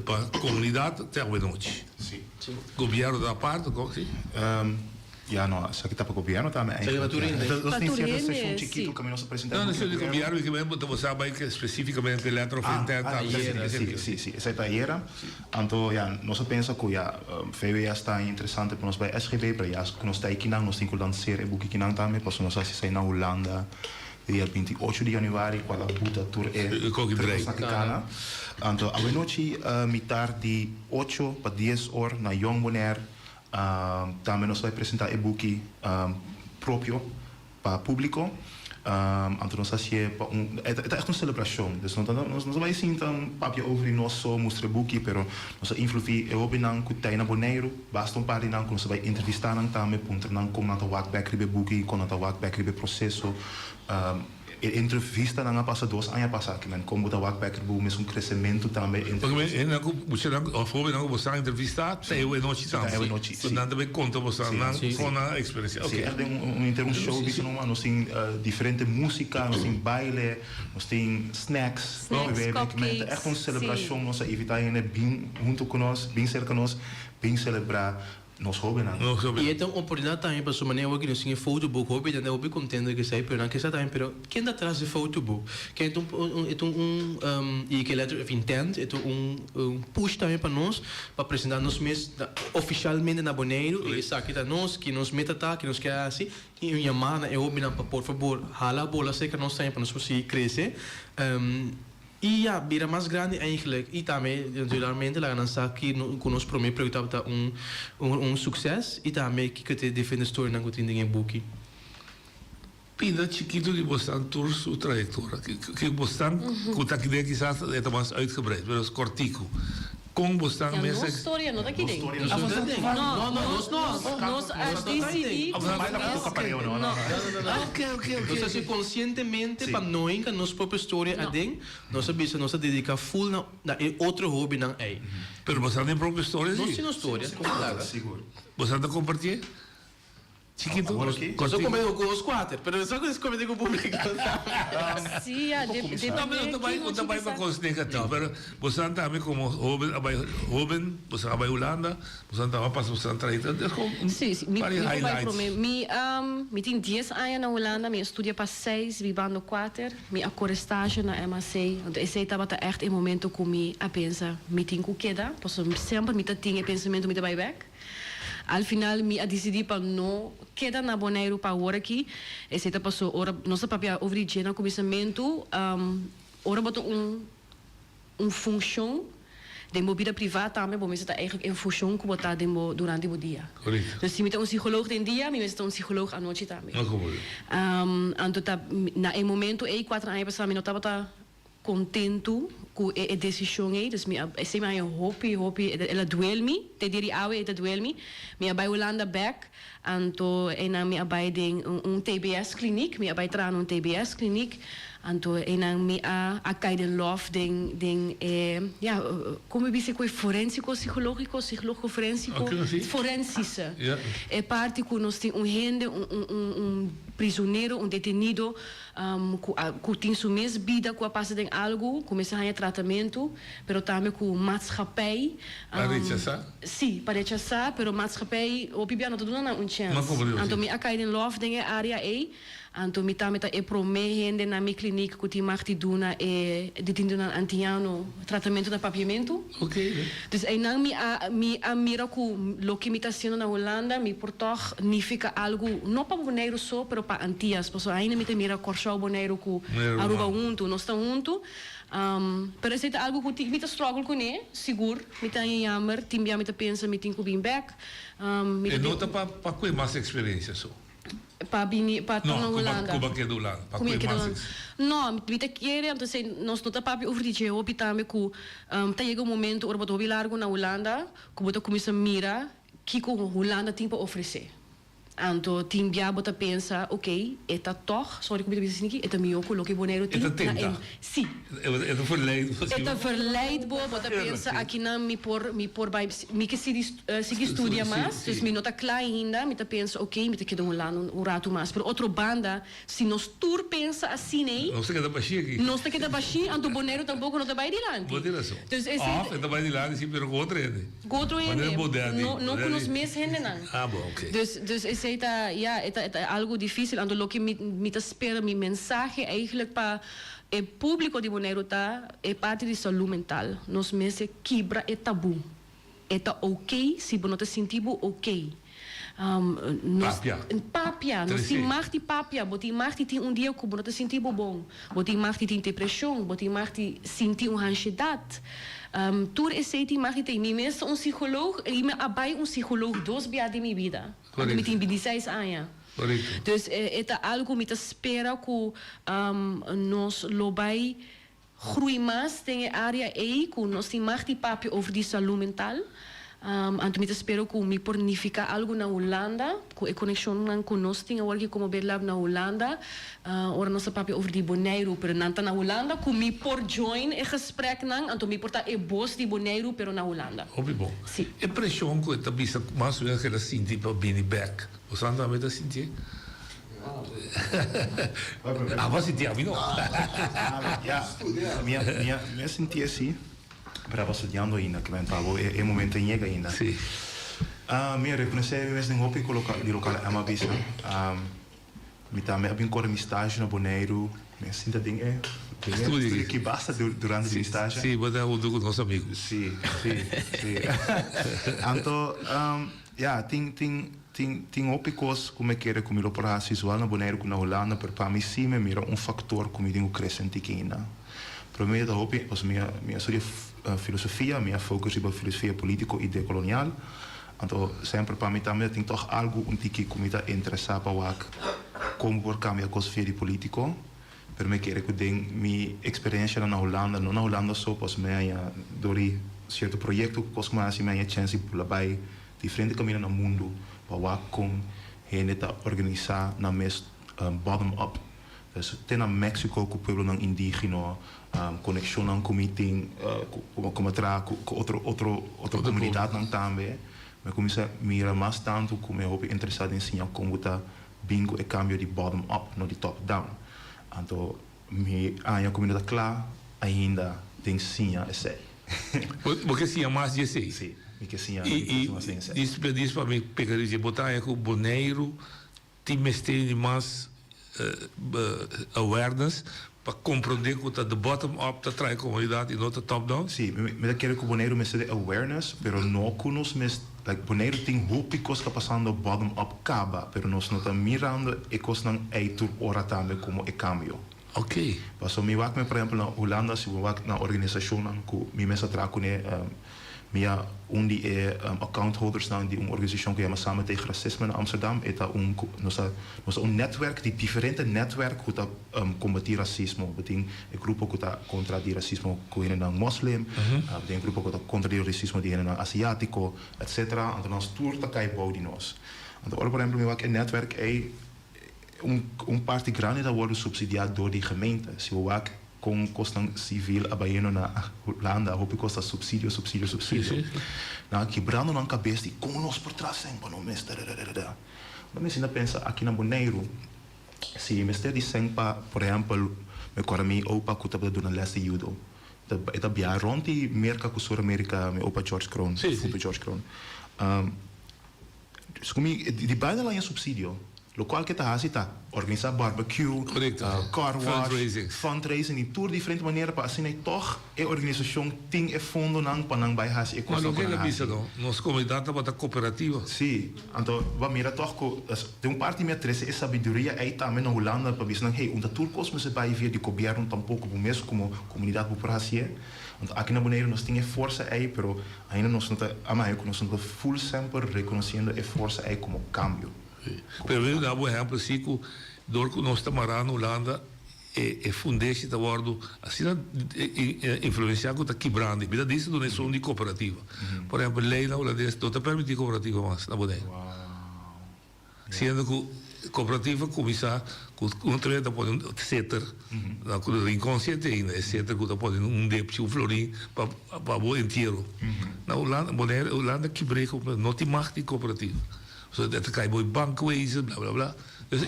para a comunidade, tem uma noite. Sim. Governo da parte, como assim? Ja, no, sa kita pa gobyerno tama Sa Paturinde. Nós nem ser Paturinde, sessão sim. chiquito que nós apresentamos. No, no, dico biaro che abbiamo sabai che specificamente l'elettrofintenta. Sim. Essa é a era. Então, ja, nós pensa que ja, VWA está interessante para nós bei SGB, para ja, que nós está aqui nós temos que lançar e boek aqui nang também, para nós assim na Holanda. Dia 28 de januari, quando a Buta Tour é Sakikana. Então, a noite, mitar de 8 para 10 horas na Young Bonaire, também nós vamos apresentar e-book próprio para o público. Então, nós é echt uma celebração. Então, nós vamos sim, então, papia over nosso mostra e-book, pero nós influir eu bem não que tem na Bonaire, basta um par de não que nós vai entrevistar não também, ponto não como nós vai back e-book, como nós vai back processo. Entrevista na passa 2 anos passar que men como da workbacker boom is crescimento também porque en algo você não foi não você entrevistar eu noite também então também conta você na com a experiência okay é um show que nós tem diferente música nós tem baile nós tem snacks cupcakes, echt uma celebração nós evitar bem junto com nós bem cerca nós bem celebrar nós hobby não. E então oportunidade também para sua maneira que nós temos fotobook hobby ainda hobby contente que sai pero que está também pero quem dá atrás de fotobook que então e que letter of intent então push também para nós para apresentar nós mesmos oficialmente na Bonaire e isso aqui da nós que nos meta tá que nos quer assim e uma chamada é hobby não por favor hala bola seca nós também para nós poder crescer e a vira mais grande eigenlijk e também naturalmente lá nós aqui com nós prometo projetar sucesso e também que te defende a história não tem ninguém book Pinda chiquito de Boston Tour sua trajetória que Boston conta que de quizás é mais uitgebreid mas cortico com Boston mesmo história não daqui dentro nós decidimos ok nós assim conscientemente para nós que nossa própria história adem nós sabemos nós dedica full na outro hobby não é pero Boston tem própria história nós temos história completa seguro Boston compartilhar chiquito nós comemos com os quatro pero só que nós comemos com o público sim não vai para coisas negativas mas você também como jovem você vai Holanda você também passa você trajetória sim vários highlights me tem 10 anos na Holanda me estudia para 6 vivendo 4 me acorde stage na MAC então esse estava echt em momento que me a pensa me tem que queda posso sempre me tinha pensamento me vai back al final me a decidi para não quedar na Bonaire para agora aqui esse está passou ora nossa papel over de na começamento ora botou função de vida privada também bom mas está eigenlijk em função que botar durante o dia então se me tem psicólogo de dia me tem psicólogo à noite também então na em momento 4 anos passar me não estava contento com a decisão aí, dus se me hobby, ela duelme, te diri awe ela duelme, me abai Holanda back, anto ena me abai ding TBS clinic, me abai tra TBS clinic, anto ena me a kaiden love ding ja, como disse coi forensico psicológico forensico forensische. É parte que nós tem gente prisioneiro, detenido, que tem sua mesma vida, que passa em algo, começa a tratamento, mas também com maatschappij. Para rechazar? Sim, para rechazar, mas maatschappij, o bibiano tudo não é chance. Então, me acai em love ding área aí. Então, me também é promete na minha clínica que te mag te doen detendo na antiano tratamento de papiamento. Ok. Dus en dan me mira com lo que me está haciendo na Holanda, me por toch ni fica algo não para Bonaire só, pero para Antillas, porque ainda me mira Corchão Bonaire com Aruba junto, nós estamos junto. Pero esse é algo que me está struggle com ele, seguro, me está jammer, timbia me está pensa, me tem que vir back. E nota para qual mais experiência só? Para na Holanda. Como que é do Holanda? Para qual mais? Não, me está querendo, então nós não está para over de eu também que tá chega momento, ora botar largo na Holanda, que botar começa a mira que com Holanda tem para oferecer. Então, tem já bota pensa, ok, eta toch, sorry que eu disse aqui, eta meu coloque Bonaire tem. Eta tenta. Sim. Eta verleid. Eta verleid bota pensa aqui na me por by me que se estudia mais, dus me nota klein ainda, me tá pensa, ok, me tá quedando lá um rato mais, pero outro banda, se nós tour pensa assim, né? Nós tá queda baixinho aqui. Nós tá queda baixinho, então Bonaire tampouco não tá vai dilante. Boa direção. Dus esse tá vai dilante, sim, pero outro é. Outro é. Não com os mesmos gente não. Ah, bom, ok. Dus esse é algo difícil, ando lo que me espera, mi mensaje eigenlijk para o público de Bonaire é parte de saúde mental. Nós meses quebra é tabu. É ok se você não te sentir ok. Papia, nós te mag de papia, você mag de dia que você te sentir bom, você mag de depressão, você mag de sentir ansiedade. Tudo esse te mag de mim mesmo psicólogo, e me abai psicólogo 2 vezes de minha vida. Quando me tem 16 anos. Então, é algo que me espera que nós lobai groei mais tem área aí que nós temos mais de papo over die saúde mental. Então, eu espero que me pornifica algo na Holanda, que a conexão com nós tem agora como bedlab na Holanda. Ora nossa papo over die Bonaire, pero não na Holanda, que me por join e gesprek nang, então me porta e boss de Bonaire, pero na Holanda. Óbvio bom. Sim. E pressão que está bisa mais ou menos que ela sente para bem back. Você anda a me sentir? Ah, vai sentir a mim não? Minha sentia assim. Estava estudando ainda, que é momento em chega ainda. Sim. Minha reconhecer mesmo em hopi de local é uma vez. Me também abri um estágio na Bonaire. Me sinto bem estúdio que basta durante o estágio. Sim, mas é o do nosso amigo. Sim. Então, tem opicos como é que era comigo para visual na Bonaire na Holanda, para mim sim me mira fator como eu tenho crescente aqui ainda. Para mim da hopi, minha estudia filosofia, minha foco é filosofia político e decolonial. Então, sempre para mim também tem toch algo que me interessa para como por cambiar a filosofia político. Para mim que minha experiência na Holanda, não na Holanda só, pois minha dori certo projeto que cosmo assim minha chance por vai diferente caminho no mundo para com gente organizar na mes bottom up. Dus tem na México com o povo não indígena, conexão com meeting, com outra comunidade não também. Mas comecei a mirar mais tanto como eu estou interessado em ensinar como está bingo e cambio de bottom up, não de top down. Então, a comunidade clara ainda tem sim a esse. Porque sim, mais de esse. Sim, porque sim a isso para mim pegar de botar com Bonaire, tem mestre mais awareness para compreender que está de bottom up está traz a comunidade e não está top down. Sim, eu quero que o Bonaire me seja awareness, mas não conosco Bonaire tem roupas que passando bottom up caba, mas nós não estamos mirando e coisas não é tur ora também como é cambio. Ok. Mas eu me vou por exemplo na Holanda, se eu vou na organização que me mesa trago minha de account holders de uma organização que chama Samen tegen Racisme in Amsterdam, é nossa netwerk de diferente netwerk que combater racismo. Tem grupo que está contra o racismo que é não muslim, tem grupo que está contra o racismo que é não asiático, etc. Então nós tour tá cai bom de nós. Então por exemplo, meu netwerk é parte grande da world subsidiado door die gemeente. Se o com questão civil a Bahia na Holanda, hoop costa subsídio. Na quebrando na cabeça de como nós por trás sempre não me está. Mas me ainda pensa aqui na Bonaire, se me está dizendo por exemplo, me cora mi opa que estava dando leste judo. Eta bia ronti merca com Sul-América, me opa George Kroon, George Kroon. Die bijna lang je subsidio. Lokaal que está assim, organizar barbecue, car wash, fundraising e tudo de diferente maneira para assim toch a organização tem fundo não para não baixar e mas não quer dizer não, nossa comunidade está para cooperativa. Sim, então vamos mirar toch tem parte minha trece é sabedoria aí também na Holanda para dizer hey, onde tudo cosmo se vai vir de governo tampouco o mesmo como comunidade população. Então aqui na Bonaire nós temos força aí, pero ainda nós não está nós não full sempre reconhecendo a força aí como cambio. Pero eu dou um exemplo assim que dor que nós estamos na Holanda é fundeste da bordo assim influenciar que está quebrando. Vida disso não é só de cooperativa. Por exemplo, lei na holandesa não está permitir cooperativa mais na Bonaire. Sendo que cooperativa começar com também está podendo setter, na inconsciente ainda é setter que está podendo depósito florim para o inteiro. Na Holanda, Bonaire, Holanda quebrei não tem mais de cooperativa. So dat kan je bij bank wezen, bla bla bla. Dus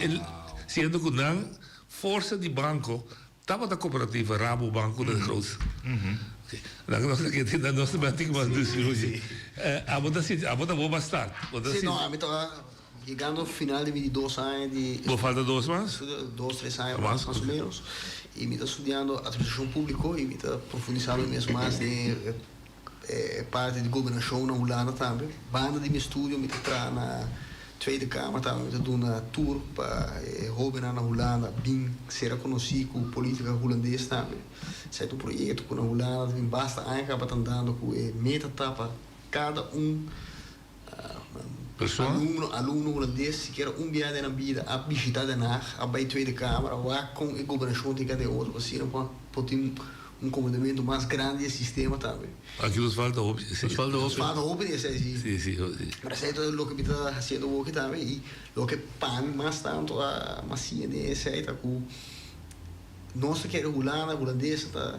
sendo que não força de banco, estava da cooperativa Rabobanco da grootste. Dan nog ben ik maar dus hoje. A boda vou bastar. Sim, não, então llegando al final de mis 2 años de ¿Vos falta 2 más? 2, 3 años Más, más o menos, y me está estudiando administración pública y me está profundizando más de parte de governação na Holanda também. Banda de meu estudo me está na Tweede Kamer também, me está dando uma tour para governar na Holanda, bem ser conhecido com política holandesa também. Sai do projeto com a Holanda, basta acaba andando com meta tapa cada aluno holandês se quer viagem na vida a visitar de Haag, a bij Tweede Kamer, a com a governação de cada outro, assim para ter comandamento mais grande do sistema também. Aqui nos falta hope. Falta hope de ser sim, sim. Mas é tudo o que está fazendo hoje também e o que para mim mais tanto a massinha de esse tá com nossa que é holandesa tá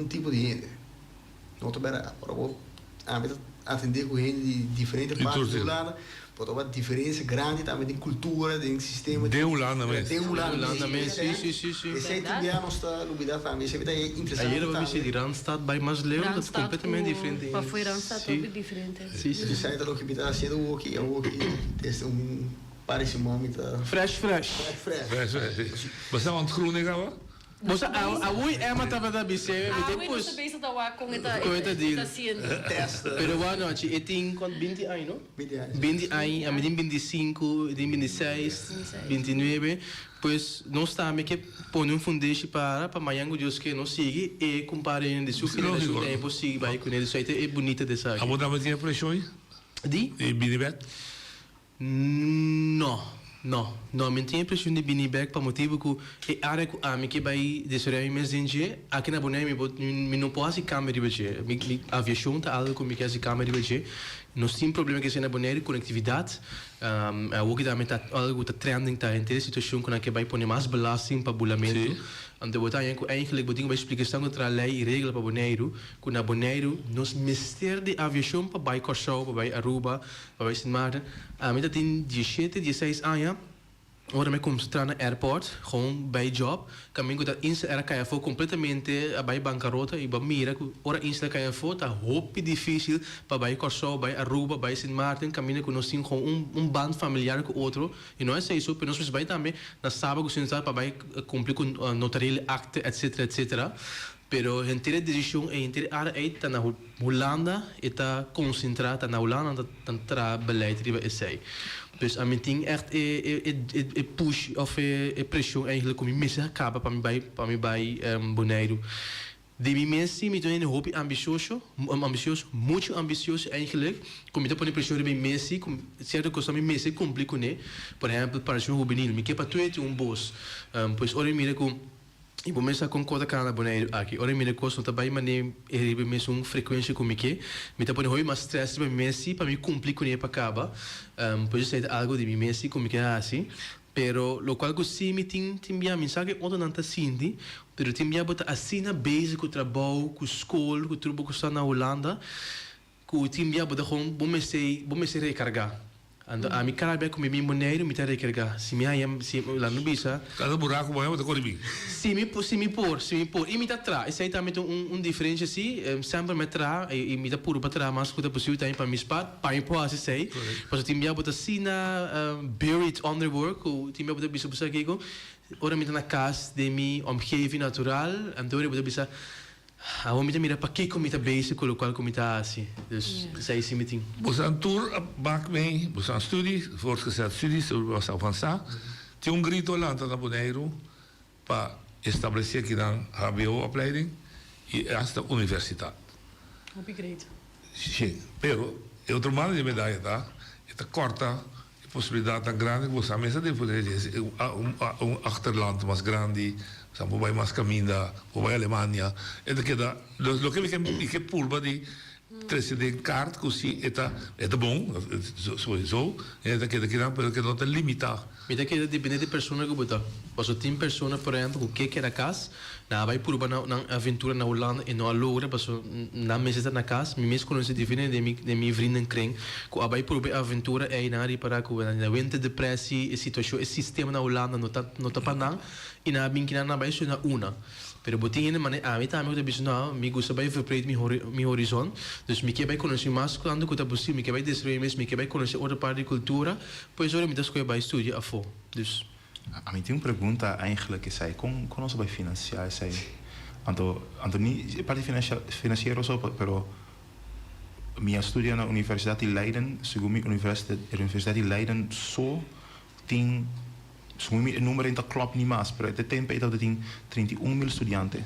tipo de gente. Não tô bem agora vou atender com gente de diferentes partes da Holanda. Pode haver diferença grande também de cultura, de sistema. De Holanda mesmo. De Holanda mesmo, sim. Esse é também a nossa novidade também. Esse é interessante. Ayer eu vi de Randstad bij Maasleeuw, dat is completamente diferente. Para foi Randstad também diferente. Sim. Esse é o que está fazendo aqui, é parece muito Fresh. Você é um Groningen, ó? Moça, a ui é uma tava da bice, depois você pensa da wa com esta deal. testa. Pero bueno, eu tenho quanto 20 anos, não? 20 anos, a mim tem 25, tem 26, 29. Pois não está me que põe fundation para amanhã o Deus que nos siga e comparem de sua filha de tempo siga vai com ele isso é bonita dessa. A moda tinha pressão? Di? E binibet? Não, me tinha impressão de binibet para motivo que a área que vai descer mais gente aqui na Boné me não pode câmera de budget me aviação tá algo como que essa câmera de budget nós temos problema que se na Boné conectividade o que também tá algo tá trending tá em ter situação com que vai pôr mais belasting para bulamento então botar eigenlijk botinho vai explicação contra a lei e regra para Boneiro com na Boneiro nos mister de aviação para vai Corsau para vai Aruba para vai Sint Maarten a mim tem 17, 16 anos ora me kom entrar na airport gewoon bij job caminho dat insta era caia foi completamente bij bancarrota e ba mira ora insta caia foi tá hope difícil para bij Corsau bij Aruba bij Sint Maarten caminho que nós temos com band familiar com outro e não é isso mas nós vai também na sábado sem estar para vai cumprir com notarial acte etc pero inteira decisão é inteira área está na Holanda está concentrada na Holanda tá tra beleid die we sei dus a mim tem echt push of pressão eigenlijk como missa acaba para mim vai Boneiro de mim mesmo me tornei hobby ambicioso muito ambicioso eigenlijk como eu põe pressão de mim mesmo certo coisa me mesmo complico né por exemplo para o juvenil me que para tu boss pois ora mira com e vou começar com cada canal Boneiro aqui. Ora me recordo também mas ele mesmo frequência como que me tá põe mais stress para mim para me cumprir com ele para acabar pois é algo de mim mesmo como que é assim pero lo qual que sim me tem bem mensagem outra não tá sindi pero tem bem botar assim na base com trabalho com escola com tudo que está na Holanda com tem bem botar com vou me ser recargar a mi cara bem com meu Boneiro me tá recargar se lá no bisa cada buraco vai botar coribim se me por e me tá tra esse aí também tem diferença assim sempre me tra e me tá puro para tra mas quando possível também para me spot para me pôr assim mas tem minha botar assim na buried underwork o tem minha botar bisa buscar aqui ora me tá na casa de mi omgeving natural então eu botar bisa a homem mira para que como está basic com o qual como está assim dus sei sim meeting você een tour bak mee você een studie voortgezet studies você avançar tem grito lá na Boneiro para estabelecer aqui na HBO opleiding e esta universidade Upgrade. sim pero é outro mal de medalha tá esta corta possibilidade tão grande que você mesmo de poder achterland mais grande Sampo vai mais caminha, ou vai Alemanha. É que dá, lo que que pulva de trazer carta, assim, é bom, sowieso. É que dá, pero que não te limita. Mira que depende de pessoa que botar. Você tem pessoa, por exemplo, que era casa, na vai pulva na aventura na Holanda e não alogra, porque na mesa na casa, me mesmo conhece diferente de minha vrienden kring, que vai pulva aventura é na área para que na winter depressie, a situação, o sistema na Holanda não tá panang, e na binkina na vai na una. Pero botinha mané a mim também eu disse não, me gusta bem verbreid mi horizon. Dus me quer bem conhecer mais quando que tá possível, me quer bem desenvolver, me quer bem conhecer outra parte de cultura, pois agora me das coisas bem estudar a fo. Dus A mim tem uma pergunta eigenlijk que sei, como nós vai financiar sei? Anto niet parte financiero so, pero minha estudia na Universidade de Leiden, segundo a Universidade de Leiden só tem segundo o número ainda klopt niet mais, pero até tempo ainda tem 31.000 estudiantes.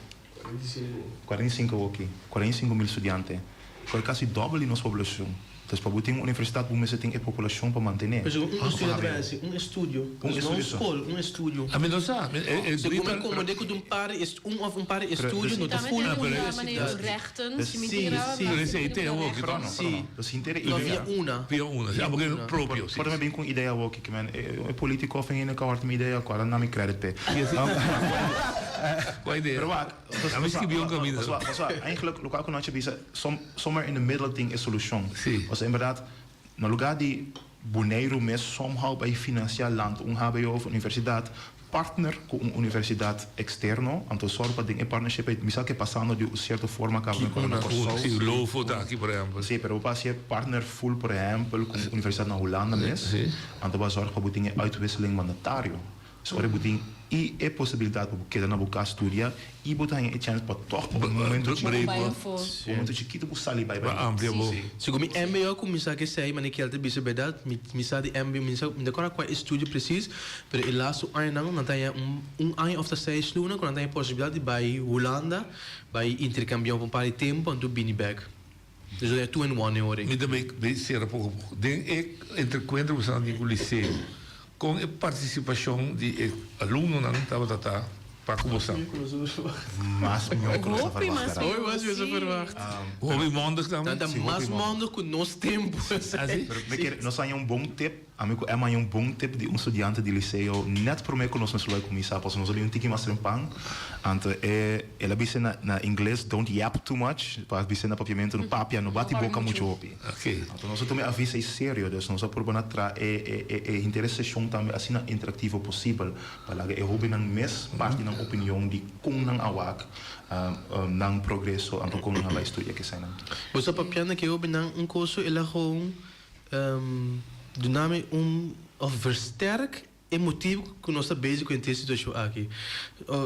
45 aqui, 45.000 estudiantes. Foi quase dobro de nossa população. Então, para ter uma universidade, você tem a população para manter. Mas estúdio é assim, estúdio. Não escola, estúdio. A mim não sabe. Se como de que par is um par estúdio no Também full tem uma rechten, se me Sim, sim. Pero esse aí tem o que Pronto, Sim. dus inteira Não ideia. havia uma. Via una, ja, porque é próprio. Por me bem com ideia ook, que man, é político of ainda que minha ideia, agora não me crédito. Qual a ideia? Pero wat, A mim escrevi um caminho. eigenlijk lokaal kon je bezig, somewhere in the middle ding is solution. Sim. Als inderdaad, no lugar de Bonaire mes somehow bij financieel land, HBO of universidade, partner com uma universidade externo, então só para ter partnership, misal que passando de certa forma que Sim, o Lovo está aqui, por exemplo. Sim, pero para ser partner full, por exemplo, com a universidade na Holanda mes, então vai zorgen para ter uitwisseling monetário. Só para ter e a possibilidade de que na boca estudar e botar em chance para toch op een momento chiquito para sair bij Segundo me MBA começar que sei, mas que até bisa verdade, me sabe MBA, me decora qual estúdio preciso, pero el laço ano não tem ano of the 6 luna, quando tem possibilidade de vai Holanda, vai intercambiar um par de tempo and do back. Dus dat is 2 in 1 hoor. Me também ser pouco. Den encontro com o liceu com a participação de alunos não estava para conversar. Mas melhor que nós mas Oi, mas eu verwacht. Houve mondes também. Dat mais maanden com nosso tempo. Nós temos bom tip, amigo, é mais bom tip de estudante de liceu, net por meio que nós vai começar, porque nós ali tiki mais trempang. Então, ela disse na inglês, don't yap too much, para dizer na papiamento no papia, no bate boca muito opi. Ok. Então, nós também avisa sério, dus nós por bom atra interessante também assim interativo possível, para que hobby nang mes parte nang opinião de kung nang awak, nang progresso, então kung nang vai estudar que sai nang. Você papiana que eu benang curso ela gewoon dynamic of versterk emotivo que nós está bezig com essa situação aqui.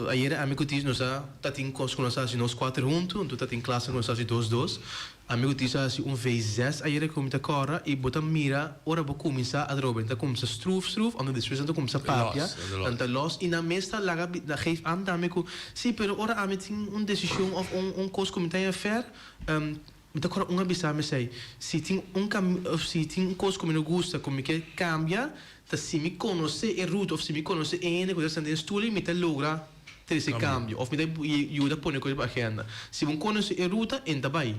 Ayer amigo diz nós tá tem curso com nós assim nós 4 juntos, então tá tem classe com nós assim 2. Amigo diz assim V6 ayer como tá cora e bota mira ora vou começar a droben, tá começa stroof, onda depois então começa papia, então los e na mesta laga geef aan amigo, sim, pero ora amigo tem decisão of curso como tem a fair então agora uma bisa me sei se tem se tem coisa como não gosta como que cambia tá se me conhece a ruta ou se me conhece ainda coisa assim dentro e me tá logra ter esse cambio ou me tá ajuda a pôr coisa para agenda se me conhece a ruta ainda vai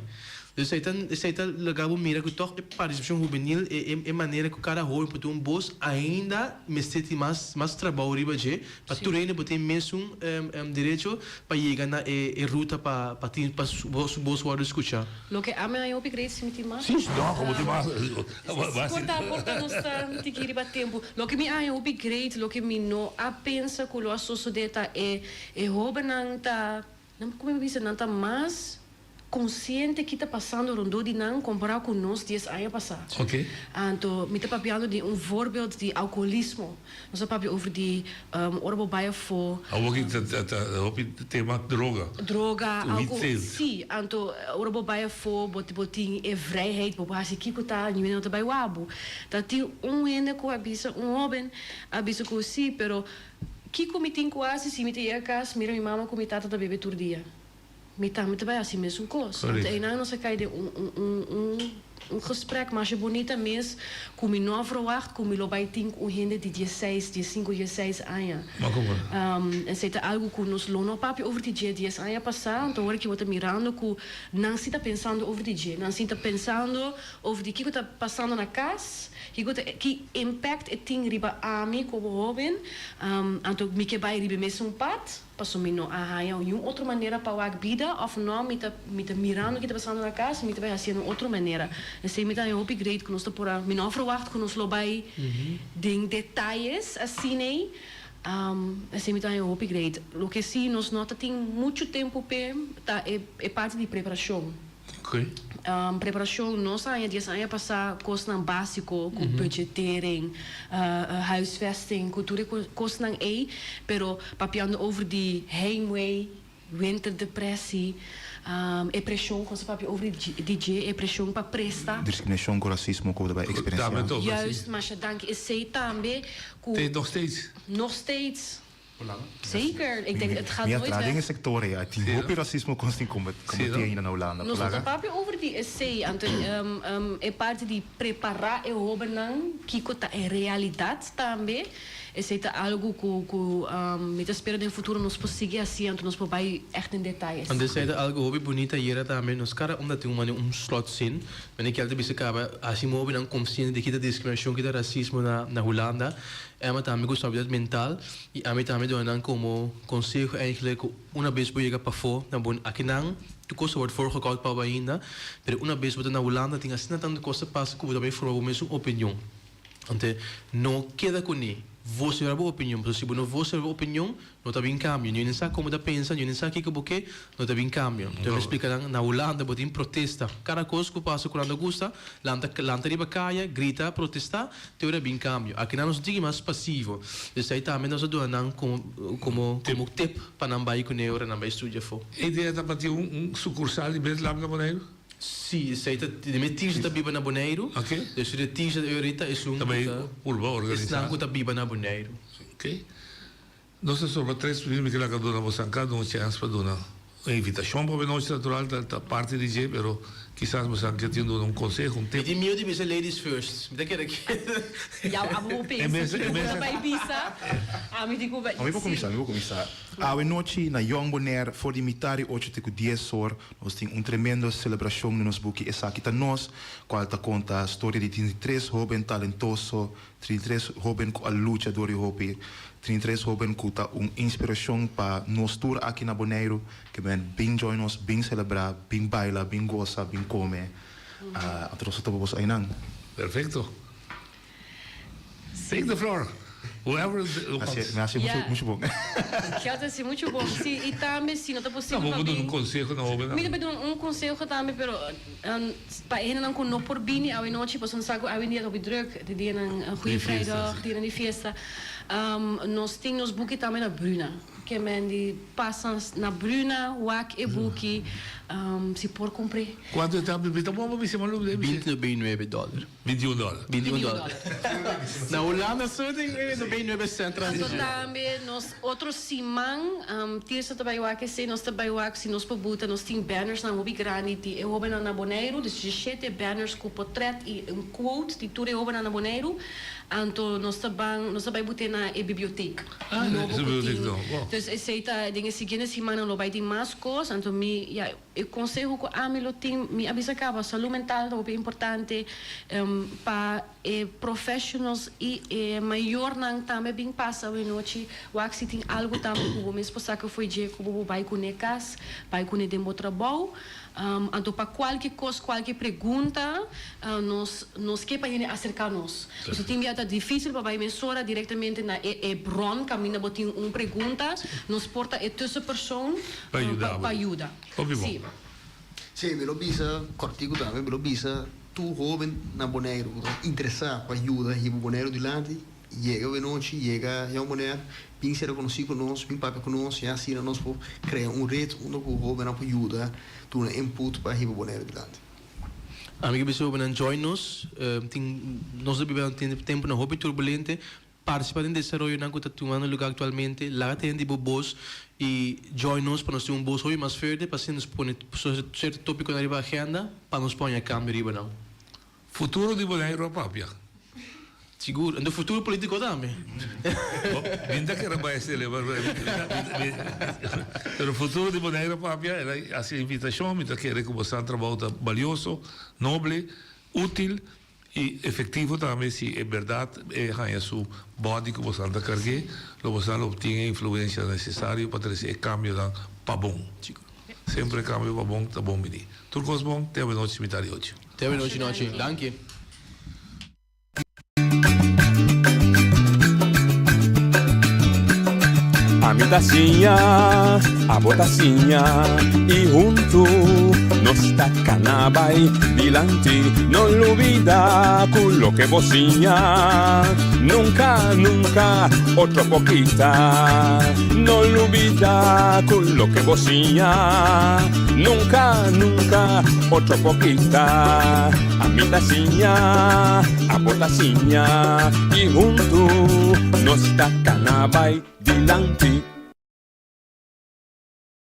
dus zij legado mira que toch a participação juvenil é maneira que o cara rola para um boss ainda me sente mais trabalho riba je para tu reina para ter mesmo direito para chegar na ruta para ter para boss o escutar. Lo que ame aí upgrade se me tem mais. Sim, não, como tem mais. Porta não está te querer para tempo. Lo que me aí upgrade, lo que me não a pensa que o sociedade é rouba não tá, não como me diz, não tá mais consciente que está passando rondou de não comparar com nós 10 anos passados. Ok. Então, me está papiando de voorbeeld de alcoolismo. Nós estamos over de orbobaia for. Ook tema droga. Droga, alcohol. Sim, então orbobaia for botin é vrijheid, bobasi kiko tá, nie não tá by wabo. Tá tem ene ko abisa, homem abisa ko sim, pero kiko me tem quase se me tem a casa, mira minha mama com me tata da bebê todo dia. Me também assim mesmo coisa. Então, nós cai de gesprek, mas é bonita mesmo, com me não verwacht, com me lo bij tem gente de 16, 15, 16 anos. Maar como? En sei tá algo que nos lono papi over de dia 10 anos passar, então agora que eu tô mirando que não se tá pensando over de dia, não se tá pensando over de que tá passando na casa, que impact tem riba a mim como jovem, então me que vai riba mesmo pat. Passou me não outra maneira para a vida ou não me tá mirando o que está passando na casa me tá vai fazendo outra maneira e sei me tá eu upgrade que nós tá por me não verwacht que nós lo vai de detalhes assim Assim, então eu upgrade. O que sim, nós nota tem muito tempo para é parte de preparação. Ok. Preparação, nós ainda passar coisas básico, com budgetering, huisvesting, cultura, coisas não é, pero papiando over die heimwee, winterdepressie, pressão, coisas papiando over DJ, pressão para prestar. Discriminação com racismo que we daarbij Daarmee experiencieren. toch. Juist, maar je dank is zij também Tem nog steeds. nog steeds. Zeker, ik denk het gaat Minha nooit trading weg. is sectoren, ja. Tem muito racismo constant combater ainda na Holanda. Nós estamos papi over die essay, então é parte de preparar e hobenang, que cota é realidade também. Esse é algo que me espera no futuro nós possamos seguir assim, então nós podemos ir echt in detalhes. En dit is algo hobby bonita hier também nos cara omdat tem um slot sin, mas ik altijd bisa acaba assim mobi dan consciente de que da discriminação, que da racismo na Holanda. Maar também com saúde mental e a mim também doan como conselho eigenlijk uma vez por chegar para fora, na bom aqui não tu coisa wordt voorgekoud para ainda, pero uma vez na Holanda tem assim tanto coisa passa que também formar mesmo opinião. Então não queda com ele. Você vai ter opinião, mas se você não você tem opinião, não está bem cambio. Não sabe como está pensando, não sabe o que porque não está bem cambio. Então eu explico na Holanda, botem protesta. Cada coisa que passa quando gosta, lanta riba caia, grita, protesta, tem bem cambio. Aqui não nos diga mais passivo. Isso aí também nós doamos como tip para não vai com euro, não vai estudar for. A ideia é para ter sucursal de Brit Lam Boneiro? Sim, isso aí de metis da biba na Boneiro. Ok. Dus de tis da eurita é Também urba organizado. Islam da biba na Boneiro. Ok. Nós somos três primeiros que lá que dona Moçanca, não chance para dona uma invitação para nós natural da parte de G, pero quizás Moçanca tem um conselho, Die tempo. milde bisa ladies first. Dat keer Jouw abo pensa, bij Bisa, me digo bij. Eu vou começar. A noite na Young Bonaire, for de mitari 8 até 10 horas, nós temos tremendo celebração no nosso book. Essa aqui está nós, qual está conta a história de 33 jovens talentosos, 33 jovens com a luta do Rio 33 jovens que está inspiração para nós tour aqui na Bonaire, que vem bem join nós, bem celebrar, bem bailar, bem gozar, bem comer. A troça está para você aí não? Perfecto. Take the floor. Whoever. Me acha muito bom. Que é muito bom. Sim, e também sim, não está possível. Não, vou dar conselho na obra. Me dá conselho também, pero para ele não com por bini, a noite, pois não sabe, a dia op druk, de dia een goede vrijdag, die die fiesta. Nós temos boeken também na Bruna. Que men die passam na Bruna, wak e boekie, se por comprar. Quanto é tempo? Então vamos ver se maluco deve ser. $29. $21. $21. Na Holanda só tem $29 central. Então também nós outros simang, terça também wak se nós também wak se nós pobuta nós tem banners na mobi grande die eu hoben na Boneiro, dus je sete banners com portret e quote die toer hoben na Boneiro. Então nós também botar na biblioteca. Biblioteca não. Dus ik zei dat dingen sigene si mannen lo bij die mascos, então eu conselho que a mim lo tem me avisa acaba saúde mental é importante para professionals e maior não também bem passa a noite o que se tem algo também que o meu esposa que foi dia que o vai com necas vai com demo trabalho então para qualquer coisa qualquer pergunta nós que para acercar-nos isso tem é difícil para vai mensura diretamente na bron caminha botar pergunta nos porta tussen persoon para ajudar sim. Sim, me lo bisa, cortico também, me lo bisa, tu jovem na Bonaire, interessado para ajuda, e o Bonaire de lante, chega a noite, chega a Bonaire, bem ser conhecido conosco, bem papo conosco, e assim nós podemos criar rede onde o jovem não pode ajudar, tu um input para o Bonaire de lante. Amigo, pessoal, vão join nos, nós devemos ter tempo na hobby turbulente, participar em desarrollo na que está tomando lugar atualmente, lá tem de bobos e join nos para nós ter bom hobby mais verde, para se nos pôr certo tópico na riba agenda, para nos pôr a câmbio riba não. Futuro de Bonaire própria. Seguro, no futuro político também. Ainda que era mais celebrar. O futuro de Bonaire própria era essa invitação, me querer que você trabalho valioso, nobre, útil e efetivo também, se é verdade, ganha seu body que você anda carregar, você obtém a influência necessária para trazer cambio para bom. Sempre cambio para bom, tá bom, menino. Tudo coisa bom, até a noite, cemitério hoje. Até a noite, danke. a botacinha y junto nos está canabay dilante, no olvida con lo que bocina, nunca, nunca otro poquita, no olvida con lo que bocina, nunca, nunca otro poquita, a mi tacinha, a botacinha y junto nos está canabay dilante.